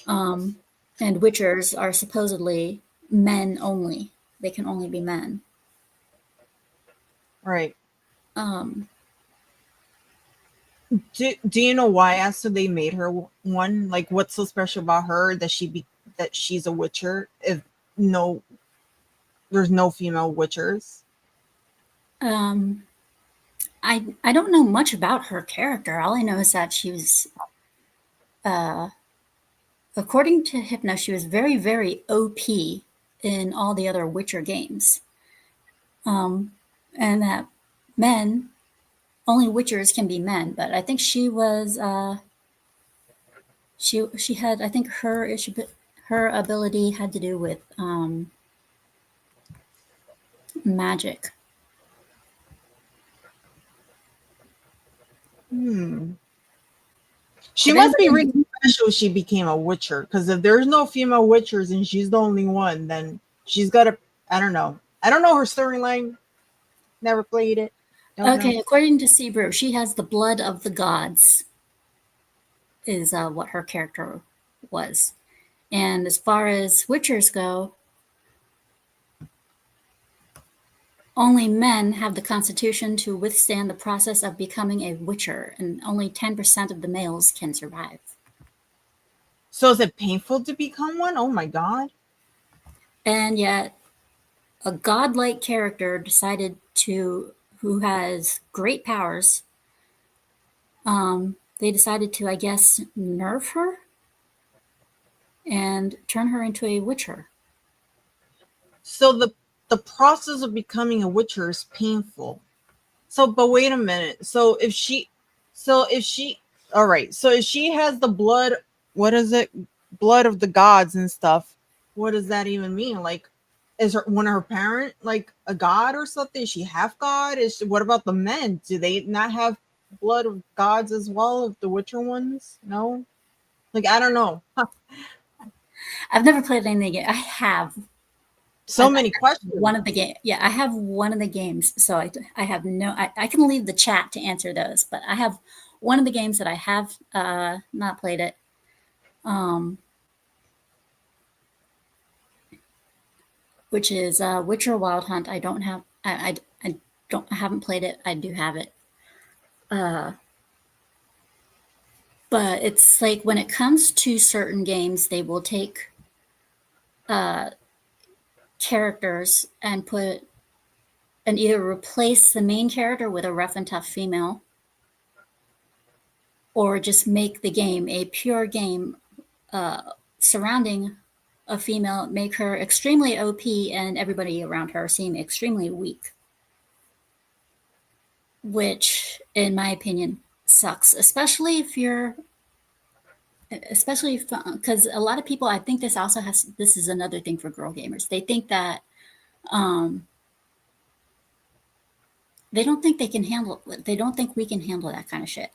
um, and witchers are supposedly men only. They can only be men. Right. Um, Do you know why after they made her one? Like, what's so special about her that that she's a witcher? If no, there's no female witchers. um, I don't know much about her character. All I know is that she was, uh, according to Hypno, she was very, very OP in all the other Witcher games, and that men only Witchers can be men. But I think she was she had I think her ability had to do with magic. Hmm. She If must be anybody, really special. She became a witcher because if there's no female witchers and she's the only one, then she's got a. I don't know. I don't know her storyline. Never played it. Don't know. okay, according to Sebrew, she has the blood of the gods. Is what her character was. And as far as Witchers go, only men have the constitution to withstand the process of becoming a Witcher, and only 10% of the males can survive. So is it painful to become one? Oh my god. And yet, a godlike character decided to, who has great powers, they decided to, I guess, nerf her and turn her into a Witcher. So the process of becoming a witcher is painful. So, but wait a minute. If she, all right. So if she has the blood, what is it? Blood of the gods and stuff. What does that even mean? Like, is one of her parent like a god or something? Is she half god? What about the men? Do they not have blood of gods as well? Of the Witcher ones? No, like I don't know. I've never played any of the game. I have So many questions. one of the game. Yeah, I have one of the games. So I have no. I can leave the chat to answer those, but I have one of the games that I have not played it. Which is Witcher Wild Hunt. I don't have. I haven't played it. I do have it. But it's like when it comes to certain games, they will take characters and either replace the main character with a rough and tough female, or just make the game a pure game surrounding a female, make her extremely OP and everybody around her seem extremely weak. Which, in my opinion, sucks, especially because a lot of people, I think this is another thing for girl gamers. They think that they don't think they don't think we can handle that kind of shit.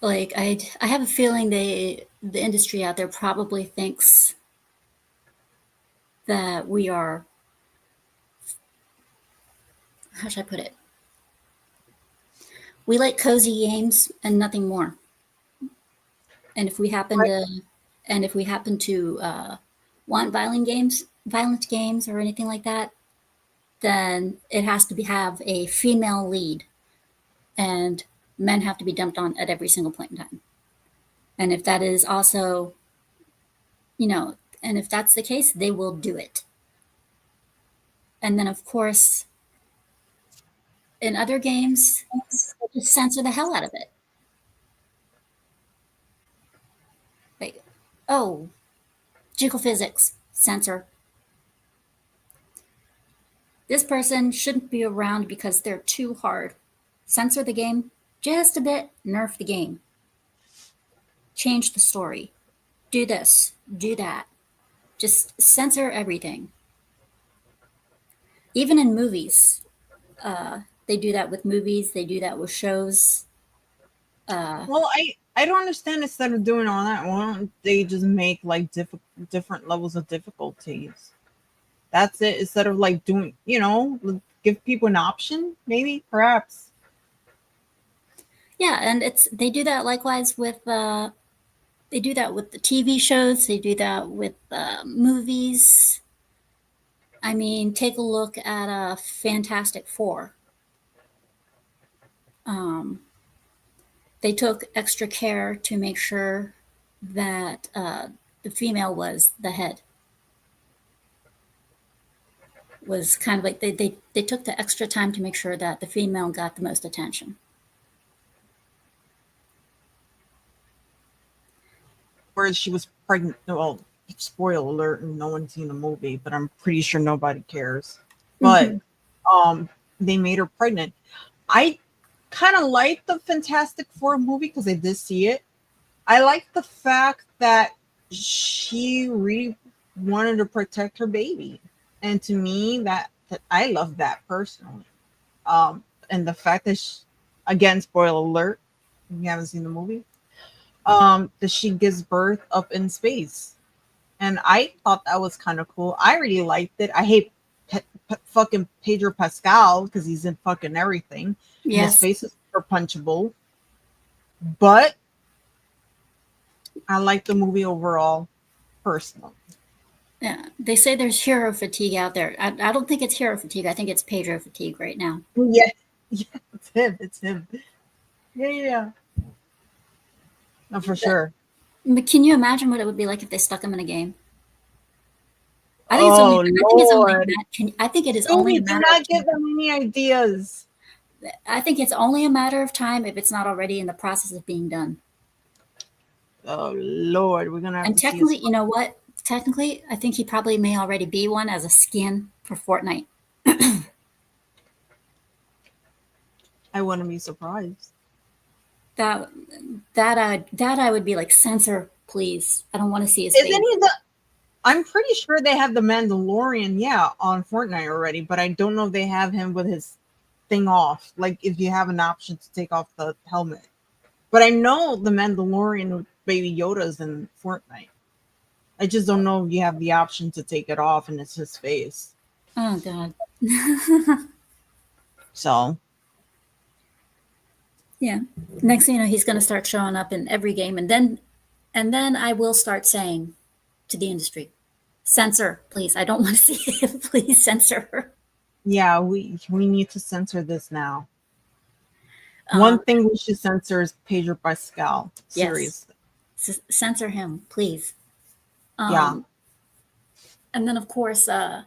Like I have a feeling the industry out there probably thinks that we are, how should I put it? We like cozy games and nothing more. And if we happen to want violent games or anything like that, then it has to have a female lead, and men have to be dumped on at every single point in time. And if that is also, and if that's the case, they will do it. And then, of course, in other games, they'll just censor the hell out of it. Like, oh, jiggle physics, censor. This person shouldn't be around because they're too hard. Censor the game just a bit, nerf the game. Change the story. Do this, do that. Just censor everything. Even in movies, they do that with movies. They do that with shows. Well, I don't understand. Instead of doing all that, why don't they just make like different levels of difficulties? That's it. Instead of like doing, give people an option, maybe, perhaps. Yeah, and they do that likewise with they do that with the TV shows. They do that with movies. I mean, take a look at Fantastic Four. They took extra care to make sure that the female was the head. Was kind of like they took the extra time to make sure that the female got the most attention. Whereas she was pregnant. Well, spoiler alert, and no one's seen the movie, but I'm pretty sure nobody cares. But they made her pregnant. I kind of like the Fantastic Four movie because I did see it. I like the fact that she really wanted to protect her baby. And to me, that I love that personally. And the fact that again, spoiler alert, if you haven't seen the movie, that she gives birth up in space. And I thought that was kind of cool. I really liked it. I hate fucking Pedro Pascal because he's in fucking everything. Yes. His face is super punchable. But I like the movie overall, personally. Yeah, they say there's hero fatigue out there. I don't think it's hero fatigue. I think it's Pedro fatigue right now. Yeah, it's him. Yeah. No, for sure. But can you imagine what it would be like if they stuck him in a game? I think it is only a matter. Do not give them any ideas. I think it's only a matter of time if it's not already in the process of being done. Oh Lord, we're gonna have and to technically, you know what? Technically, I think he probably may already be one as a skin for Fortnite. I wouldn't be surprised. That I would be like, censor, please. I don't want to see his Isn't face. he I'm pretty sure they have the Mandalorian, on Fortnite already, but I don't know if they have him with his thing off. Like if you have an option to take off the helmet. But I know the Mandalorian with Baby Yoda's in Fortnite. I just don't know if you have the option to take it off and it's his face. Oh God. So Yeah. Next thing you know, he's going to start showing up in every game, and then I will start saying to the industry, censor, please. I don't want to see it. Please censor. yeah, we need to censor this now. One thing we should censor is Pedro Pascal. Seriously. Yes. Censor him, please. Yeah. And then, of course, what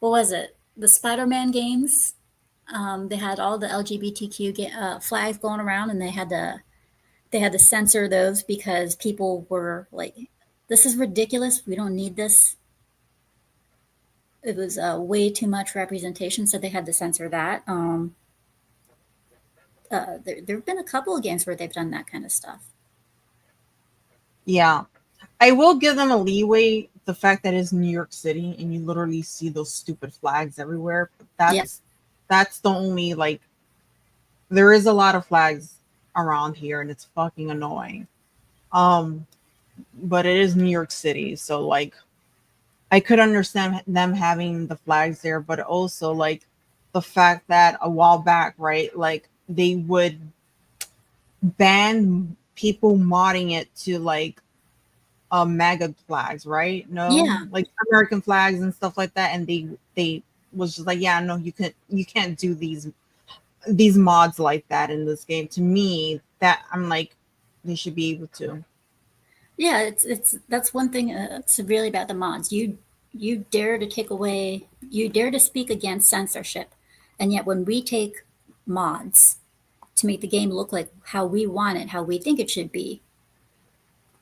was it? The Spider-Man games. They had all the LGBTQ flags going around, and they had to censor those because people were like, "This is ridiculous. We don't need this." It was way too much representation, so they had to censor that. There have been a couple of games where they've done that kind of stuff. Yeah. I will give them a leeway, the fact that it's New York City and you literally see those stupid flags everywhere. But that's the only, like, there is a lot of flags around here and it's fucking annoying. But it is New York City, so like I could understand them having the flags there, but also like the fact that a while back, right, like they would ban people modding it to like MAGA flags, right? No, Yeah. like American flags and stuff like that, and they was just like, yeah, no, you can't do these mods like that in this game. To me, that I'm like, they should be able to. Yeah, that's one thing severely about the mods. You dare to take away, you dare to speak against censorship, and yet when we take mods to make the game look like how we want it, how we think it should be,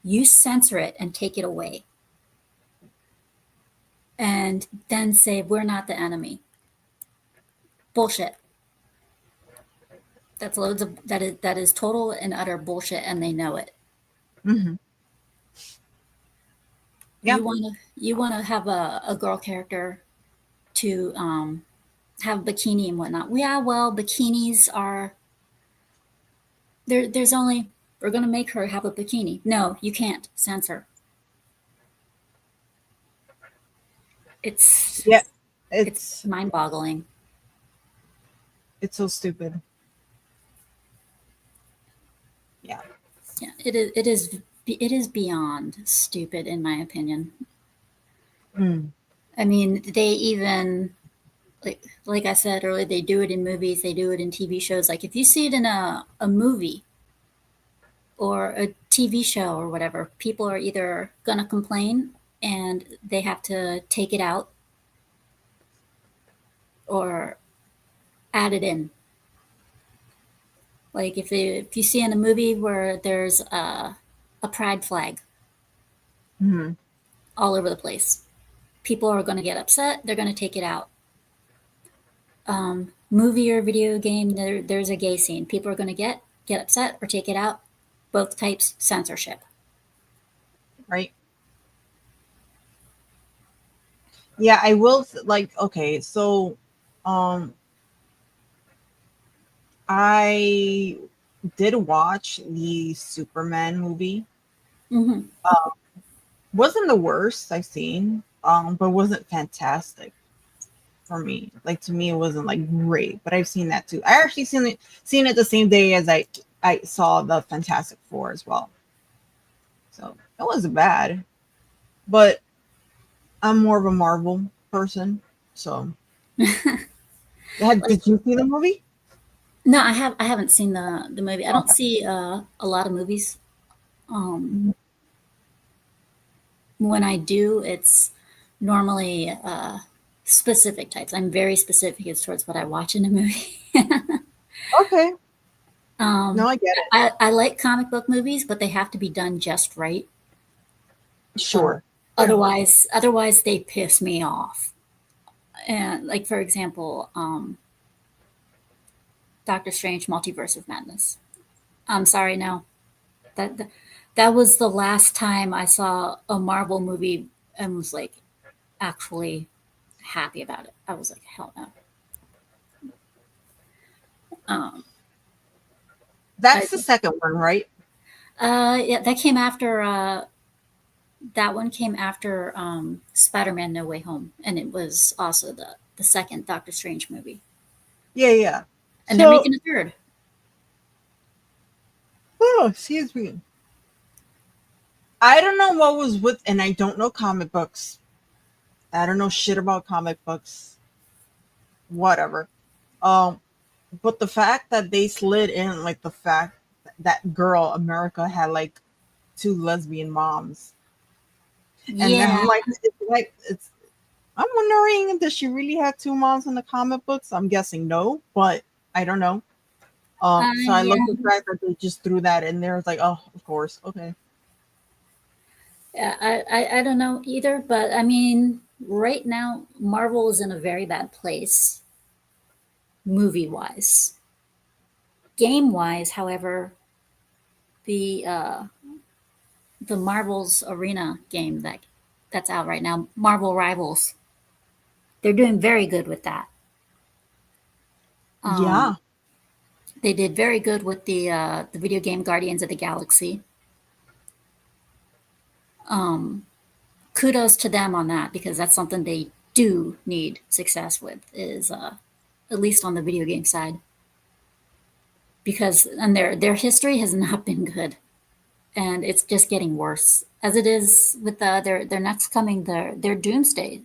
you censor it and take it away, and then say we're not the enemy. Bullshit. That's loads of that is total and utter bullshit, and they know it. Mm-hmm. Yeah. You wanna have a girl character to have bikini and whatnot. Yeah, well, bikinis are there's only, we're gonna make her have a bikini. No, you can't. Censor. It's Yeah. it's mind-boggling. It's so stupid. Yeah. Yeah, it is beyond stupid in my opinion. I mean, they even like I said earlier, they do it in movies, they do it in TV shows. Like if you see it in a movie or a TV show or whatever, people are either gonna complain and they have to take it out or add it in. Like if you see in a movie where there's a pride flag all over the place, people are going to get upset. They're going to take it out. Movie or video game, there's a gay scene. People are going to get upset or take it out. Both types, censorship. Right. Yeah, I will like, okay, so I did watch the Superman movie. Mm-hmm. Wasn't the worst I've seen, but wasn't fantastic for me. Like to me, it wasn't like great, but I've seen that too. I actually seen it the same day as I saw the Fantastic Four as well. So it wasn't bad, but I'm more of a Marvel person. So did you see the movie? No, I haven't seen the movie. I don't see a lot of movies. When I do, it's normally specific types. I'm very specific as towards what I watch in a movie. Okay. No, I get it. I like comic book movies, but they have to be done just right. Sure. Otherwise they piss me off. And like for example, Doctor Strange: Multiverse of Madness. I'm sorry, no. That that was the last time I saw a Marvel movie and was like actually happy about it. I was like, hell no. Um, I, That's the second one, right? yeah, that came after. That one came after Spider-Man: No Way Home, and it was also the second Doctor Strange movie, Yeah, yeah. and they're So, making a third. oh, excuse me. I don't know what was with, and I don't know comic books. I don't know shit about comic books. Whatever. Um, but the fact that they slid in, like the fact that girl America had like two lesbian moms, and then Yeah, I'm like, it's. I'm wondering, does she really have two moms in the comic books? I'm guessing no, but I don't know. So I love yeah, the fact that they just threw that in there. It's like, oh, of course, okay. yeah. I don't know either, but I mean, right now Marvel is in a very bad place, movie wise. Game wise, however, the the Marvel's Arena game that's out right now, Marvel Rivals, they're doing very good with that. Yeah, Um, they did very good with the video game Guardians of the Galaxy. Um, Kudos to them on that because that's something they do need success with is at least on the video game side because and their history has not been good and it's just getting worse as it is with their next coming their Doomsday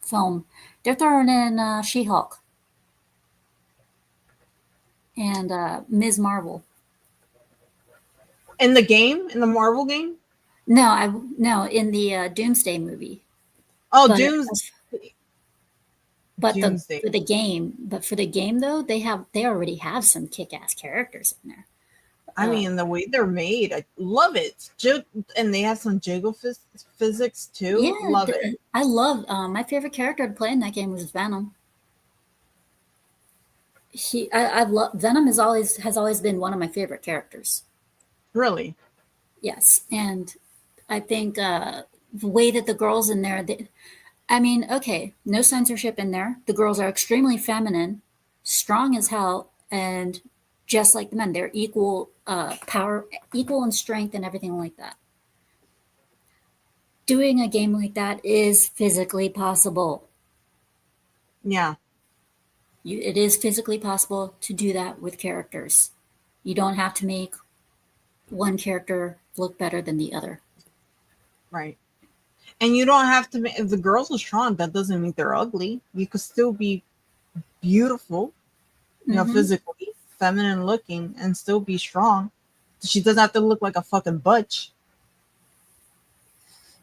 film. They're throwing in She-Hulk and Ms. Marvel. in the game, in the Marvel game. No, in the Doomsday movie, Oh, but Doomsday. for the game though, they already have some kick-ass characters in there. I mean, the way they're made, I love it. And they have some physics Yeah, too. Love it. I love my favorite character to play in that game was Venom. I've loved Venom has always been one of my favorite characters. Really. Yes, and I think the way that the girls in there, I mean, okay, no censorship in there. The girls are extremely feminine, strong as hell, and just like the men, they're equal power, equal in strength and everything like that. Doing a game like that is physically possible. Yeah. It is physically possible to do that with characters. You don't have to make one character look better than the other. Right. And you don't have to. If the girls are strong, that doesn't mean they're ugly. You could still be beautiful, Hmm. physically, feminine looking, and still be strong. She doesn't have to look like a fucking butch.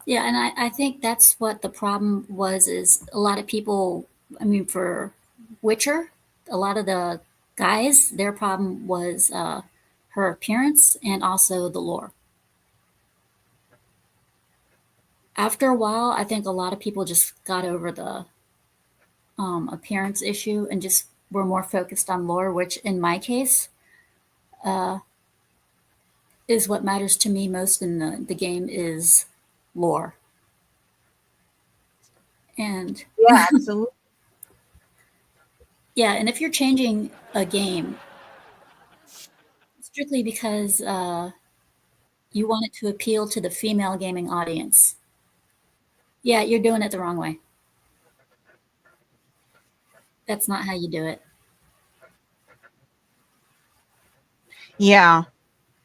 Yeah, and I think that's what the problem was is a lot of people, I mean, for Witcher, a lot of the guys, their problem was her appearance and also the lore. After a while, I think a lot of people just got over the appearance issue and just were more focused on lore, which in my case is what matters to me most in the game is lore. And Yeah, absolutely. yeah, and if you're changing a game strictly because you want it to appeal to the female gaming audience, yeah, you're doing it the wrong way. That's not how you do it. Yeah.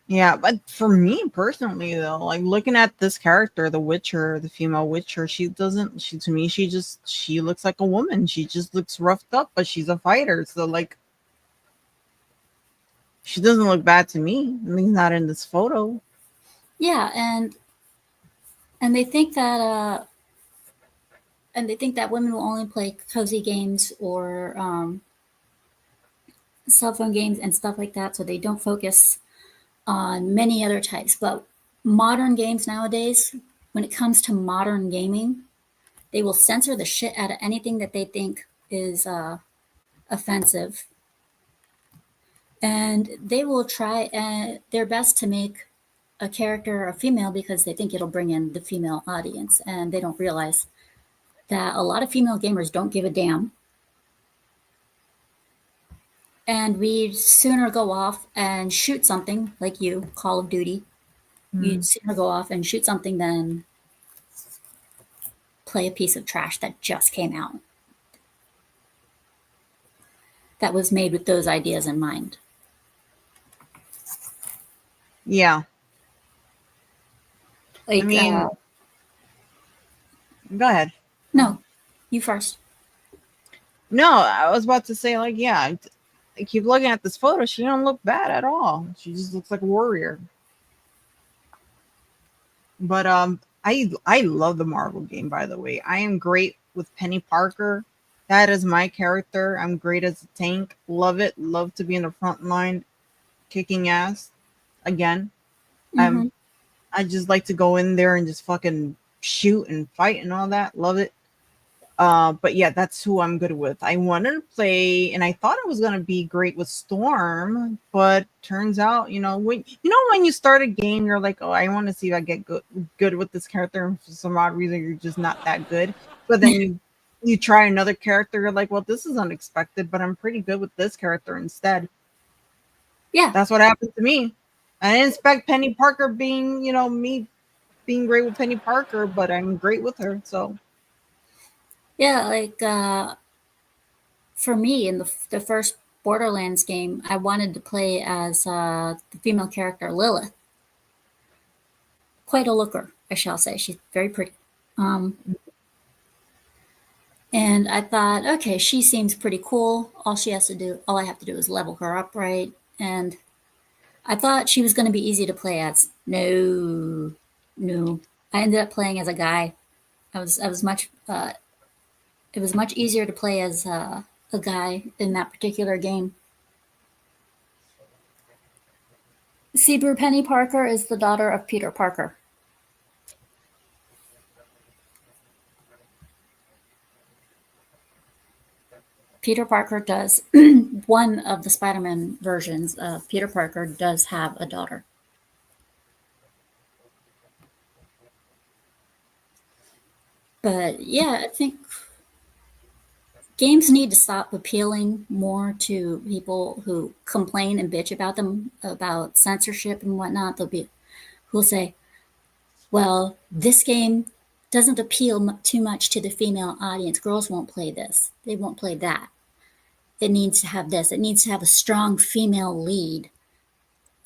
Yeah, but for me personally though, like looking at this character, the Witcher, the female Witcher, she doesn't she to me she looks like a woman. She just looks roughed up, but she's a fighter. So like she doesn't look bad to me. At least not in this photo. Yeah, and they think that women will only play cozy games or cell phone games and stuff like that, so they don't focus on many other types. But modern games nowadays, when it comes to modern gaming, they will censor the shit out of anything that they think is offensive. And they will try their best to make a character a female because they think it'll bring in the female audience. And they don't realize that a lot of female gamers don't give a damn. And we'd sooner go off and shoot something like you, Call of Duty. You'd sooner go off and shoot something than play a piece of trash that just came out. That was made with those ideas in mind. Yeah. Like, I mean, go ahead. No, you first. No, I was about to say, like, yeah, I keep looking at this photo. She don't look bad at all. She just looks like a warrior. But I love the Marvel game, by the way. I am great with Penny Parker. That is my character. I'm great as a tank. Love it. Love to be in the front line, kicking ass. Again, I just like to go in there and just fucking shoot and fight and all that. Love it. But yeah, that's who I'm good with. I wanted to play, and I thought it was gonna be great with Storm, but turns out, when you start a game, you're like, oh, I want to see if I get good with this character, and for some odd reason, you're just not that good. But then you try another character, you're like, well, this is unexpected, but I'm pretty good with this character instead. Yeah, that's what happened to me. I didn't expect Penny Parker being, me being great with Penny Parker, but I'm great with her. So yeah, like for me in the first Borderlands game, I wanted to play as the female character Lilith. Quite a looker, I shall say. She's very pretty. And I thought, okay, she seems pretty cool. All I have to do is level her up right. And I thought she was going to be easy to play as. No. I ended up playing as a guy. It was much easier to play as a guy in that particular game. Cebu Penny Parker is the daughter of Peter Parker. Peter Parker does, one of the Spider-Man versions of Peter Parker does have a daughter. But yeah, I think games need to stop appealing more to people who complain and bitch about them, about censorship and whatnot. Who'll say, well, this game doesn't appeal too much to the female audience. Girls won't play this. They won't play that. It needs to have this. It needs to have a strong female lead.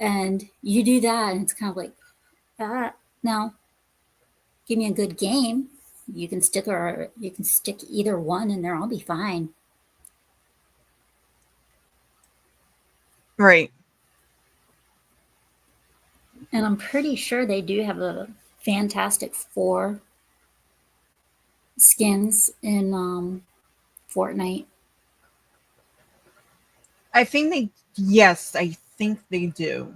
And you do that, and it's kind of like, now, give me a good game. You can stick either one in there. I'll be fine. Right. And I'm pretty sure they do have a Fantastic Four skins in Fortnite. I think they do.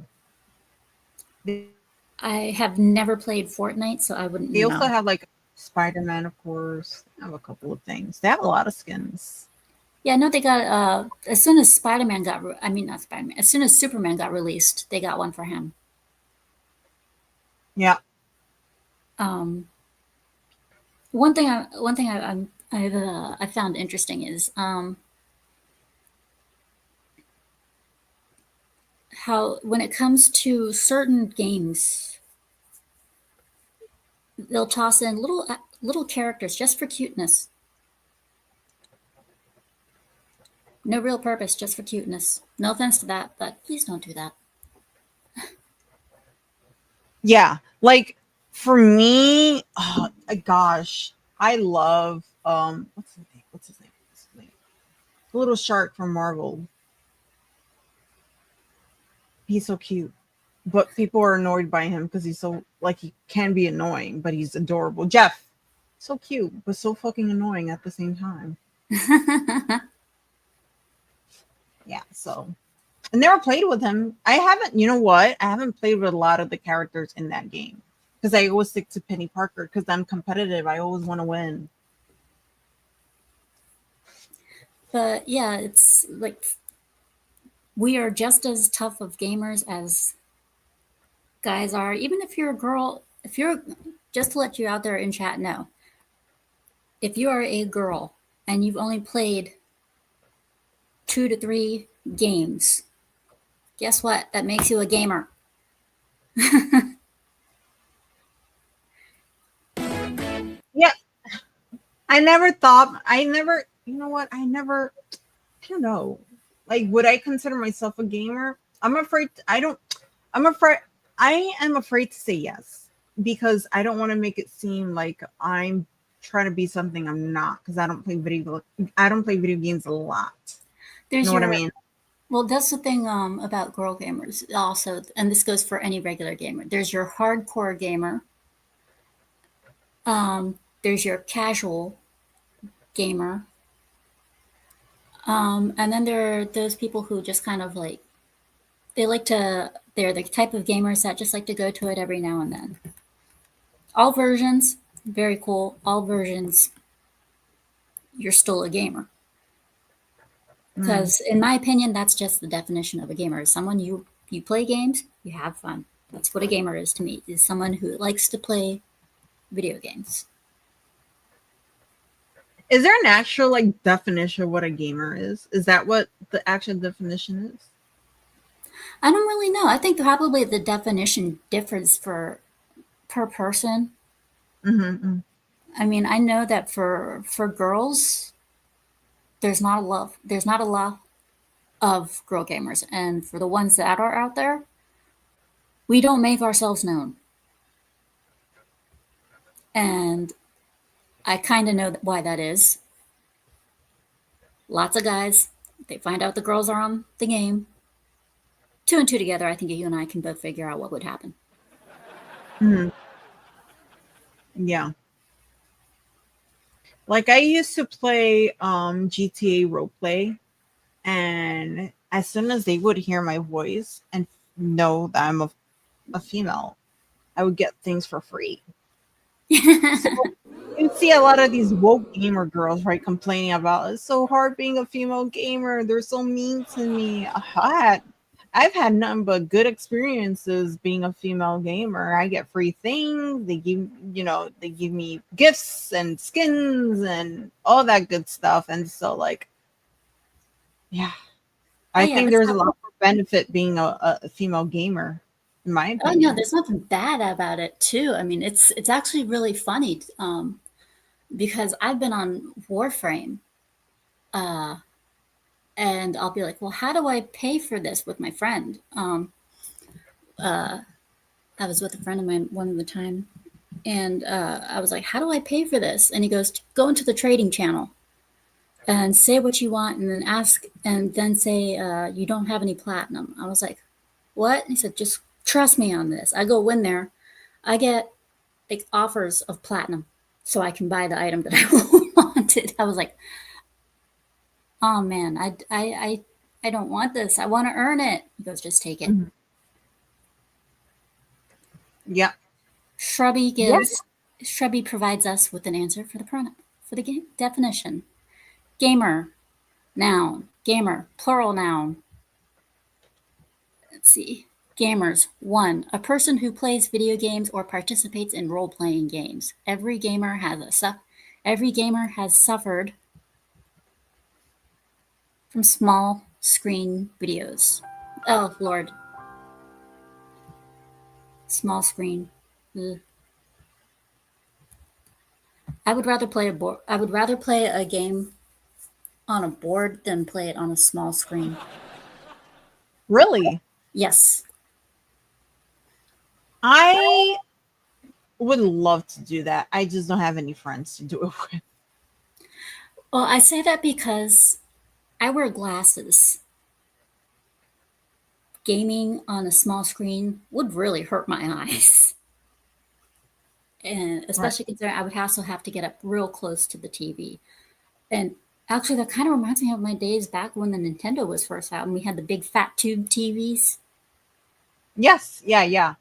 I have never played Fortnite, so I wouldn't know. They also have like Spider-Man, of course. They have a couple of things. They have a lot of skins. Yeah, no, they got as soon as Spider-Man not Spider-Man. As soon as Superman got released, they got one for him. Yeah. One thing I found interesting is how when it comes to certain games, they'll toss in little characters just for cuteness. No real purpose, just for cuteness. No offense to that, but please don't do that. Yeah, like for me, oh, gosh, I love what's his name? The little shark from Marvel. He's so cute, but people are annoyed by him because he's so he can be annoying, but he's adorable. Jeff, so cute, but so fucking annoying at the same time. Yeah, so I never played with him. I haven't played with a lot of the characters in that game because I always stick to Penny Parker because I'm competitive. I always want to win. But yeah, it's like we are just as tough of gamers as guys are. Even if you're a girl, if you're, just to let you out there in chat know, if you are a girl and you've only played 2 to 3 games, guess what? That makes you a gamer. Yeah. I never thought, you know what? I don't know. Like, would I consider myself a gamer? I'm afraid, I am afraid to say yes because I don't want to make it seem like I'm trying to be something I'm not because I don't play video games a lot. There's You know what I mean? Well, that's the thing about girl gamers also, and this goes for any regular gamer. There's your hardcore gamer. There's your casual gamer. And then there are those people who just kind of like, they're the type of gamers that just like to go to it every now and then. All versions, very cool. All versions, you're still a gamer. Because in my opinion, that's just the definition of a gamer. Someone you play games, you have fun. That's what a gamer is to me, is someone who likes to play video games. Is there an actual like definition of what a gamer is? Is that what the actual definition is? I don't really know. I think probably the definition differs per person. Mm-hmm. I mean, I know that for girls, there's not a lot of girl gamers, and for the ones that are out there, we don't make ourselves known. And I kind of know why that is. Lots of guys, they find out the girls are on the game. 2 and 2 together, I think you and I can both figure out what would happen. Mm-hmm. Yeah. Like I used to play GTA roleplay, and as soon as they would hear my voice and know that I'm a female, I would get things for free. So you see a lot of these woke gamer girls, right, complaining about it's so hard being a female gamer. They're so mean to me. I've had nothing but good experiences being a female gamer. I get free things. They give me gifts and skins and all that good stuff. And so, like, yeah, I think there's a lot of benefit being a female gamer, in my opinion. Oh no, there's nothing bad about it too. I mean, it's actually really funny because I've been on Warframe, and I'll be like, well, how do I pay for this with my friend? I was with a friend of mine one of the time, and I was like, how do I pay for this? And he goes, go into the trading channel and say what you want, and then ask, and then say you don't have any platinum. I was like, what? And he said, just trust me on this. I go in there, I get like offers of platinum so I can buy the item that I wanted. I was like, oh man, I don't want this. I want to earn it. He goes, just take it. Mhm. Yeah. Shrubby provides us with an answer for the game definition. Gamer, noun. Gamer, plural noun. Let's see. Gamers. 1. A person who plays video games or participates in role-playing games. Every gamer has suffered from small screen videos. Oh Lord. Small screen. Ugh. I would rather play a game on a board than play it on a small screen. Really? Yes. I would love to do that. I just don't have any friends to do it with. Well, I say that because I wear glasses. Gaming on a small screen would really hurt my eyes. And especially considering I would also have to get up real close to the TV. And actually, that kind of reminds me of my days back when the Nintendo was first out and we had the big fat tube TVs. Yes. Yeah.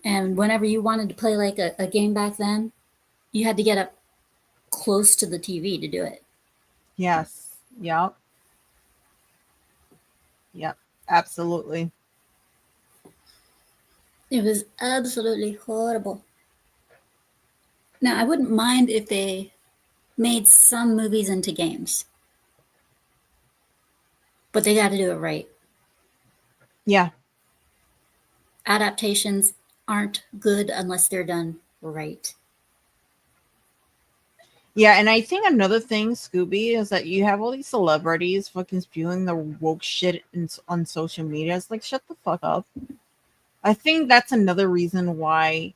And whenever you wanted to play like a game back then, you had to get up close to the TV to do it. Yes. Yep. Yep, absolutely. It was absolutely horrible. Now, I wouldn't mind if they made some movies into games, but they got to do it right. Yeah. Adaptations aren't good unless they're done right. Yeah, and I think another thing, Scooby, is that you have all these celebrities fucking spewing the woke shit on social media. It's like, shut the fuck up. I think that's another reason why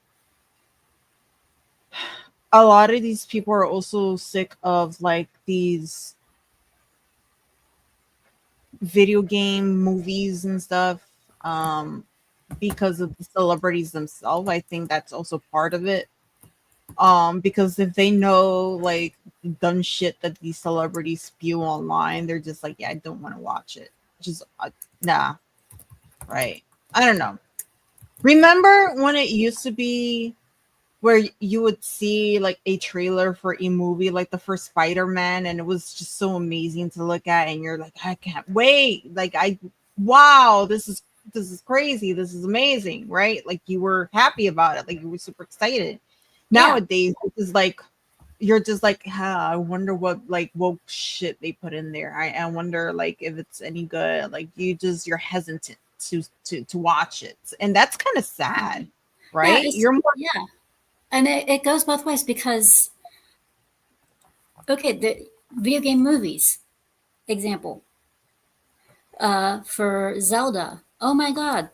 a lot of these people are also sick of like these video game movies and stuff, because of the celebrities themselves. I think that's also part of it. Because if they know like dumb shit that these celebrities spew online, they're just like, yeah, I don't want to watch it. Just nah, right? I don't know. Remember when it used to be where you would see like a trailer for a movie like the first Spider-Man, and it was just so amazing to look at, and you're like, I can't wait. Like, wow, this is crazy. This is amazing, right? Like, you were happy about it, like you were super excited. Yeah. Nowadays, it's like you're just like, I wonder what like woke shit they put in there. I wonder like if it's any good. Like, you're hesitant to watch it, and that's kind of sad, right? You're more. Yeah. And it goes both ways because, okay, the video game movies, example, for Zelda. Oh my God,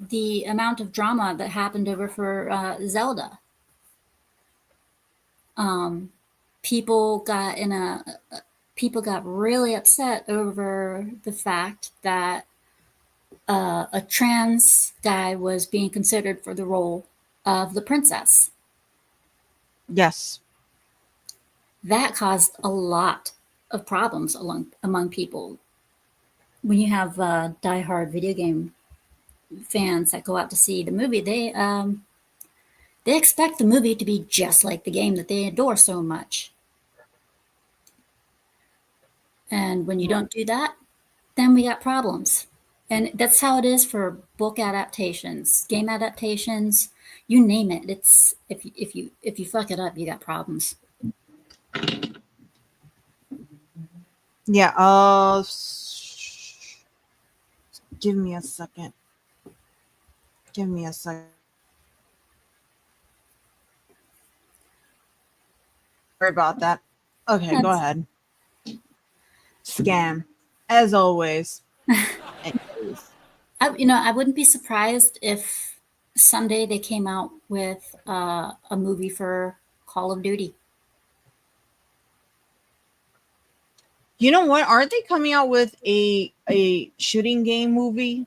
the amount of drama that happened over for Zelda. People got people got really upset over the fact that a trans guy was being considered for the role of the princess. Yes. That caused a lot of problems among people. When you have diehard video game fans that go out to see the movie, they expect the movie to be just like the game that they adore so much. And when you don't do that, then we got problems. And that's how it is for book adaptations, game adaptations, you name it. It's if you fuck it up, you got problems. Yeah. Give me a second. Give me a second. Sorry about that. Okay, go ahead. Scam, as always. Anyways. I wouldn't be surprised if someday they came out with a movie for Call of Duty. You know what? Aren't they coming out with a shooting game movie?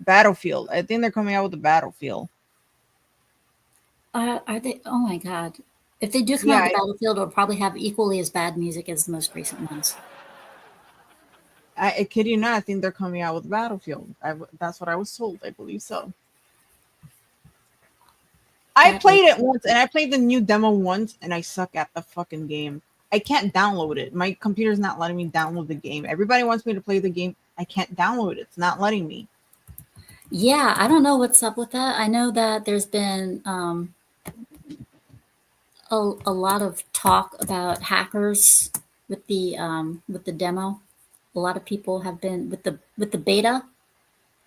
Battlefield. I think they're coming out with a Battlefield. Are they? Oh my God! If they do come out Yeah, with Battlefield, it'll probably have equally as bad music as the most recent ones. I kid you not. I think they're coming out with Battlefield. That's what I was told. I believe so. I played it once, and I played the new demo once, and I suck at the fucking game. I can't download it. My computer's not letting me download the game. Everybody wants me to play the game. I can't download it. It's not letting me. Yeah, I don't know what's up with that. I know that there's been a lot of talk about hackers with the demo. A lot of people have been with the beta,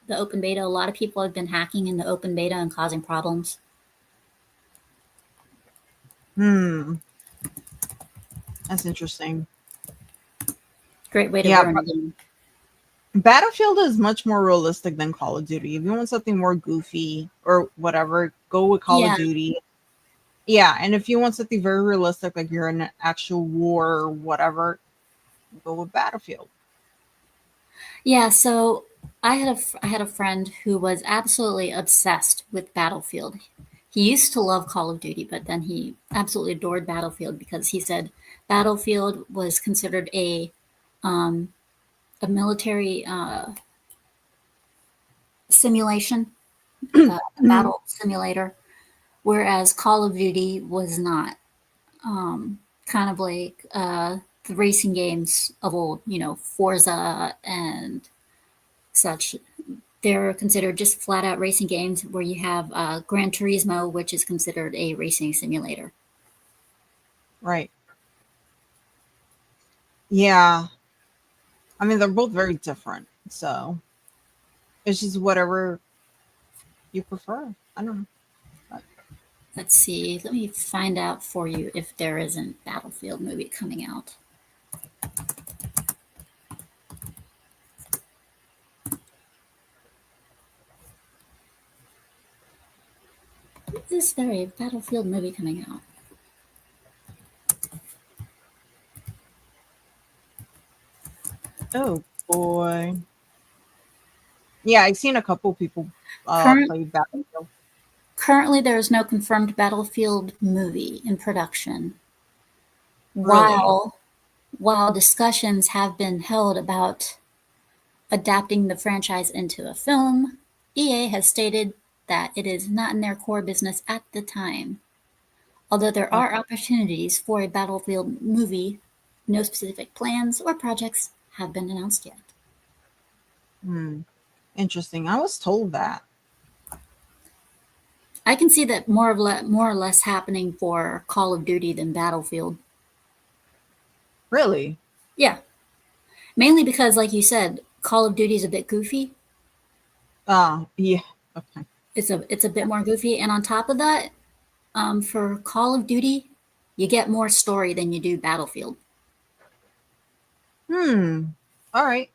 the open beta. A lot of people have been hacking in the open beta and causing problems. That's interesting. Great way to learn a game. Battlefield is much more realistic than Call of Duty. If you want something more goofy or whatever, go with Call of Duty. Yeah, and if you want something very realistic, like you're in an actual war or whatever, go with Battlefield. Yeah, so I had a friend who was absolutely obsessed with Battlefield. He used to love Call of Duty, but then he absolutely adored Battlefield because he said Battlefield was considered a military simulation, a battle simulator, whereas Call of Duty was not. Kind of like the racing games of old, Forza and such. They're considered just flat out racing games where you have Gran Turismo, which is considered a racing simulator. Right. Yeah. I mean, they're both very different. So it's just whatever you prefer. I don't know. Let's see. Let me find out for you if there is a Battlefield movie coming out. Is there a Battlefield movie coming out? Oh boy. Yeah, I've seen a couple people play Battlefield. Currently, there is no confirmed Battlefield movie in production. Really? While discussions have been held about adapting the franchise into a film, EA has stated that it is not in their core business at the time. Although there are opportunities for a Battlefield movie, no specific plans or projects have been announced yet. Interesting. I was told that. I can see that more or less happening for Call of Duty than Battlefield. Really? Yeah. Mainly because, like you said, Call of Duty is a bit goofy. Yeah. Okay. It's a bit more goofy. And on top of that, for Call of Duty, you get more story than you do Battlefield. All right.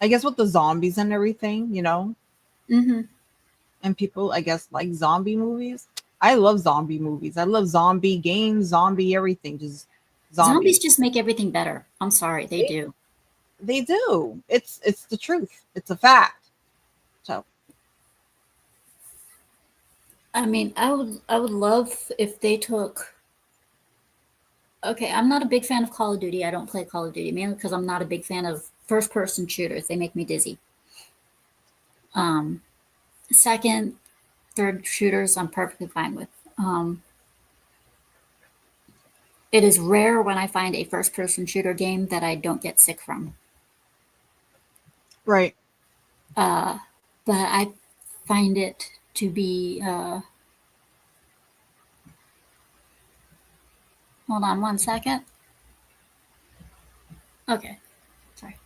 I guess with the zombies and everything, you know? Mm-hmm. And people, I guess, like zombie movies. I love zombie movies. I love zombie games, zombie everything. Just Zombies just make everything better. I'm sorry, they do. They do. It's the truth. It's a fact. So I mean, I would love if they took. Okay, I'm not a big fan of Call of Duty. I don't play Call of Duty mainly because I'm not a big fan of first-person shooters. They make me dizzy. Second, third shooters, I'm perfectly fine with. It is rare when I find a first-person shooter game that I don't get sick from. right. But I find it to be. Hold on one second. Okay, sorry.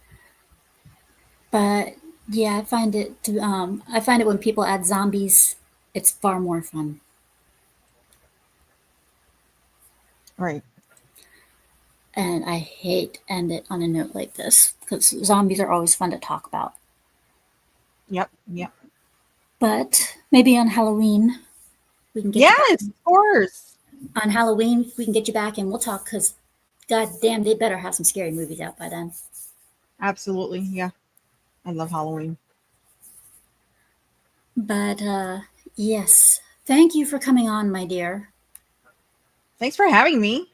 But yeah, I find it when people add zombies, it's far more fun. Right. And I hate to end it on a note like this because zombies are always fun to talk about. Yep. But maybe on Halloween we can get Yes, of course. on Halloween we can get you back and we'll talk because god damn they better have some scary movies out by then. Absolutely. Yeah. I love Halloween. But yes, thank you for coming on, my dear. Thanks for having me.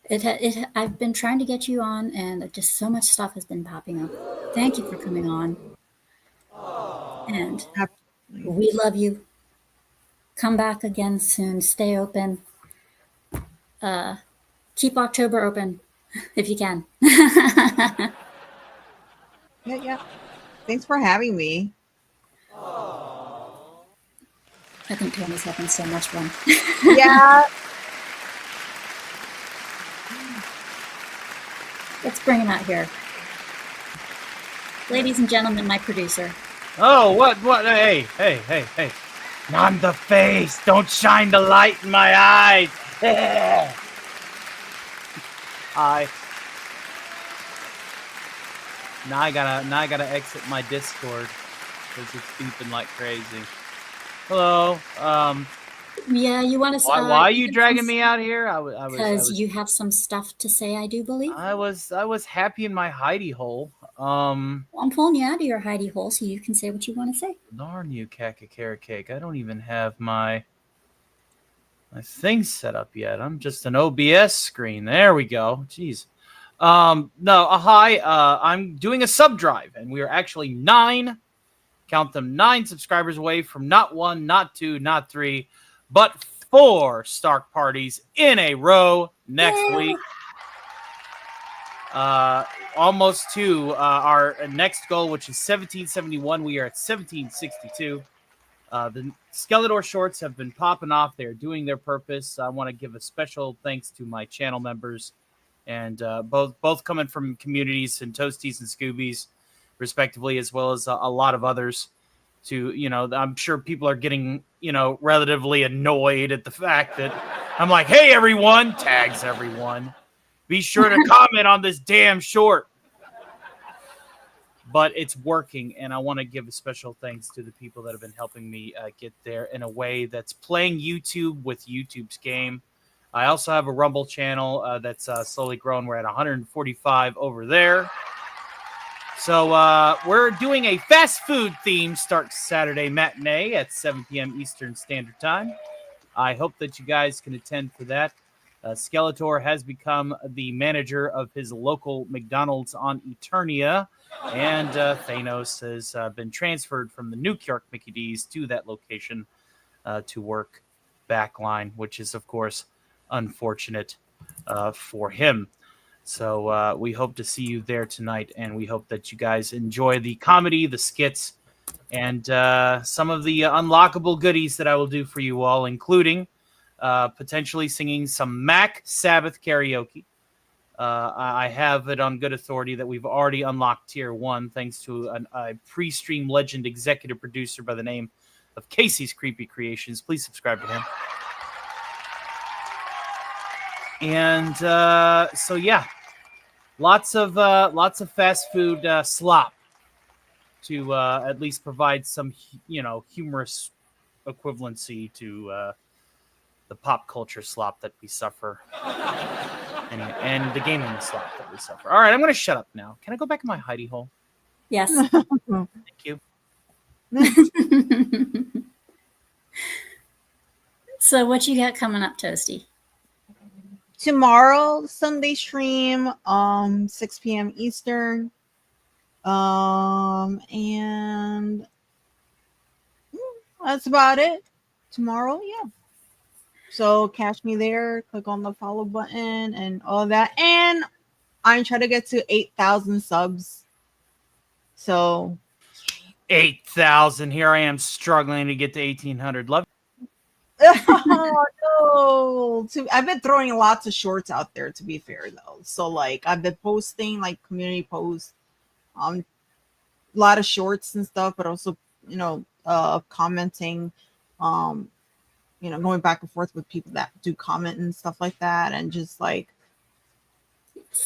I've been trying to get you on, and just so much stuff has been popping up. Thank you for coming on, and Absolutely. we love you. Come back again soon. Stay open. Keep October open if you can. Yeah. Thanks for having me. I think Tony's having so much fun. Yeah. Let's bring him out here. Ladies and gentlemen, my producer. Oh, what? Hey. Not in the face. Don't shine the light in my eyes. Now I gotta exit my Discord because it's beeping like crazy. Hello. Yeah, you want to? Why are you dragging me out here? Because you have some stuff to say, I do believe. I was happy in my hidey hole. I'm pulling you out of your hidey hole so you can say what you want to say. Darn you, Kakakara Cake. I don't even have my thing set up yet. I'm just an OBS screen. There we go. Jeez. Hi. I'm doing a sub drive, and we are actually 9 subscribers away from not 1, not 2, not 3, but 4 Stark parties in a row next week. almost to our next goal, which is 1771. We are at 1762. The Skeletor shorts have been popping off. They're doing their purpose. I want to give a special thanks to my channel members, and both coming from communities and Toasties and Scoobies, respectively, as well as a lot of others. I'm sure people are getting, relatively annoyed at the fact that I'm like, hey, everyone, tags everyone. Be sure to comment on this damn short. But it's working, and I want to give a special thanks to the people that have been helping me get there in a way that's playing YouTube with YouTube's game. I also have a Rumble channel that's slowly growing. We're at 145 over there. So we're doing a fast food theme start Saturday matinee at 7 p.m. Eastern Standard Time. I hope that you guys can attend for that. Skeletor has become the manager of his local McDonald's on Eternia, and Thanos has been transferred from the New York Mickey D's to that location to work backline, which is, of course, unfortunate for him. So we hope to see you there tonight, and we hope that you guys enjoy the comedy, the skits, and some of the unlockable goodies that I will do for you all, including potentially singing some Mac Sabbath karaoke. I have it on good authority that we've already unlocked Tier 1 thanks to a pre-stream legend executive producer by the name of Casey's Creepy Creations. Please subscribe to him. And so, yeah, lots of fast food slop to at least provide some, humorous equivalency to the pop culture slop that we suffer, and the gaming slop that we suffer. All right, I'm going to shut up now. Can I go back in my hidey hole? Yes. Thank you. So what you got coming up, Toasty? Tomorrow, Sunday stream, 6 p.m. Eastern. And that's about it. Tomorrow, yeah. So catch me there. Click on the follow button and all that. And I'm trying to get to 8,000 subs. So 8,000. Here I am struggling to get to 1,800. Love. Oh no! I've been throwing lots of shorts out there. To be fair, though, so like I've been posting like community posts, a lot of shorts and stuff, but also commenting, going back and forth with people that do comment and stuff like that, and just like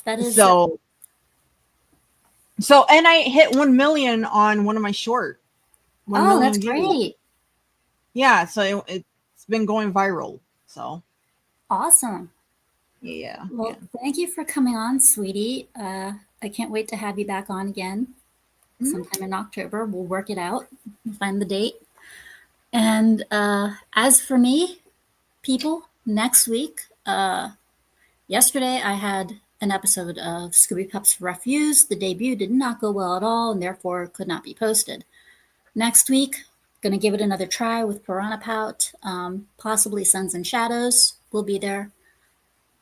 That is so. And I hit 1 million on one of my short. 1 Oh, million that's views. great. Yeah, so it's been going viral. So Awesome. yeah. Well, thank you for coming on, sweetie. I can't wait to have you back on again sometime in October. We'll work it out and find the date. And as for me, people, next week, yesterday I had an episode of SCOOBYPUP'S Refuse. The debut did not go well at all and therefore could not be posted. Next week, going to give it another try with Piranha Pout, possibly Suns and Shadows will be there.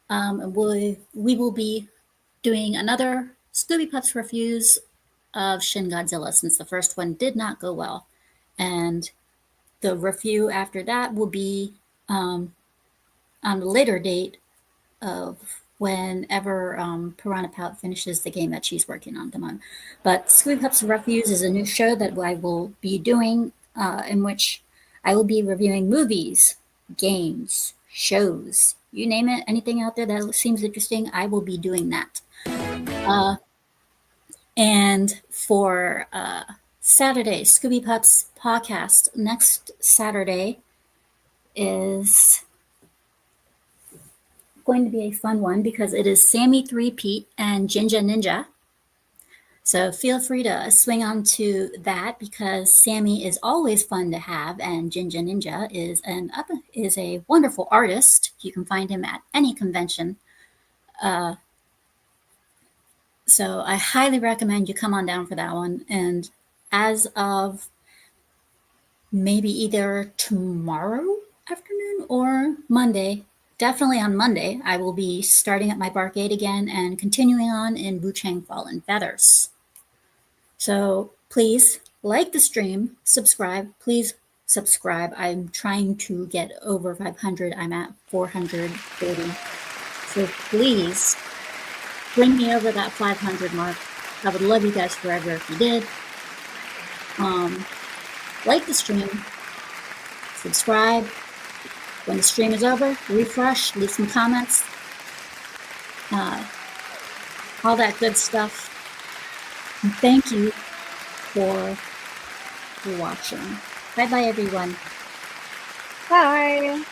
And we will be doing another SCOOBYPUP'S Refuse of Shin Godzilla, since the first one did not go well. And the review after that will be on a later date of whenever Piranha Pout finishes the game that she's working on at the moment. But SCOOBYPUP'S Refuse is a new show that I will be doing, in which I will be reviewing movies, games, shows, you name it, anything out there that seems interesting, I will be doing that. And for Saturday, SCOOBYPUP'S PAWCAST next Saturday is going to be a fun one because it is Sammy 3-Pete and Jinja Ninja. So feel free to swing on to that because Sammy is always fun to have, and Jinja Ninja is a wonderful artist. You can find him at any convention. So I highly recommend you come on down for that one. And as of maybe either tomorrow afternoon or Monday, definitely on Monday, I will be starting at my Barcade again and continuing on in Wuchang Fallen Feathers. So please like the stream, subscribe. Please subscribe. I'm trying to get over 500. I'm at 430. So please bring me over that 500 mark. I would love you guys forever if you did. Like the stream, subscribe. When the stream is over, refresh, leave some comments, all that good stuff. And thank you for watching. Bye-bye, everyone. Bye.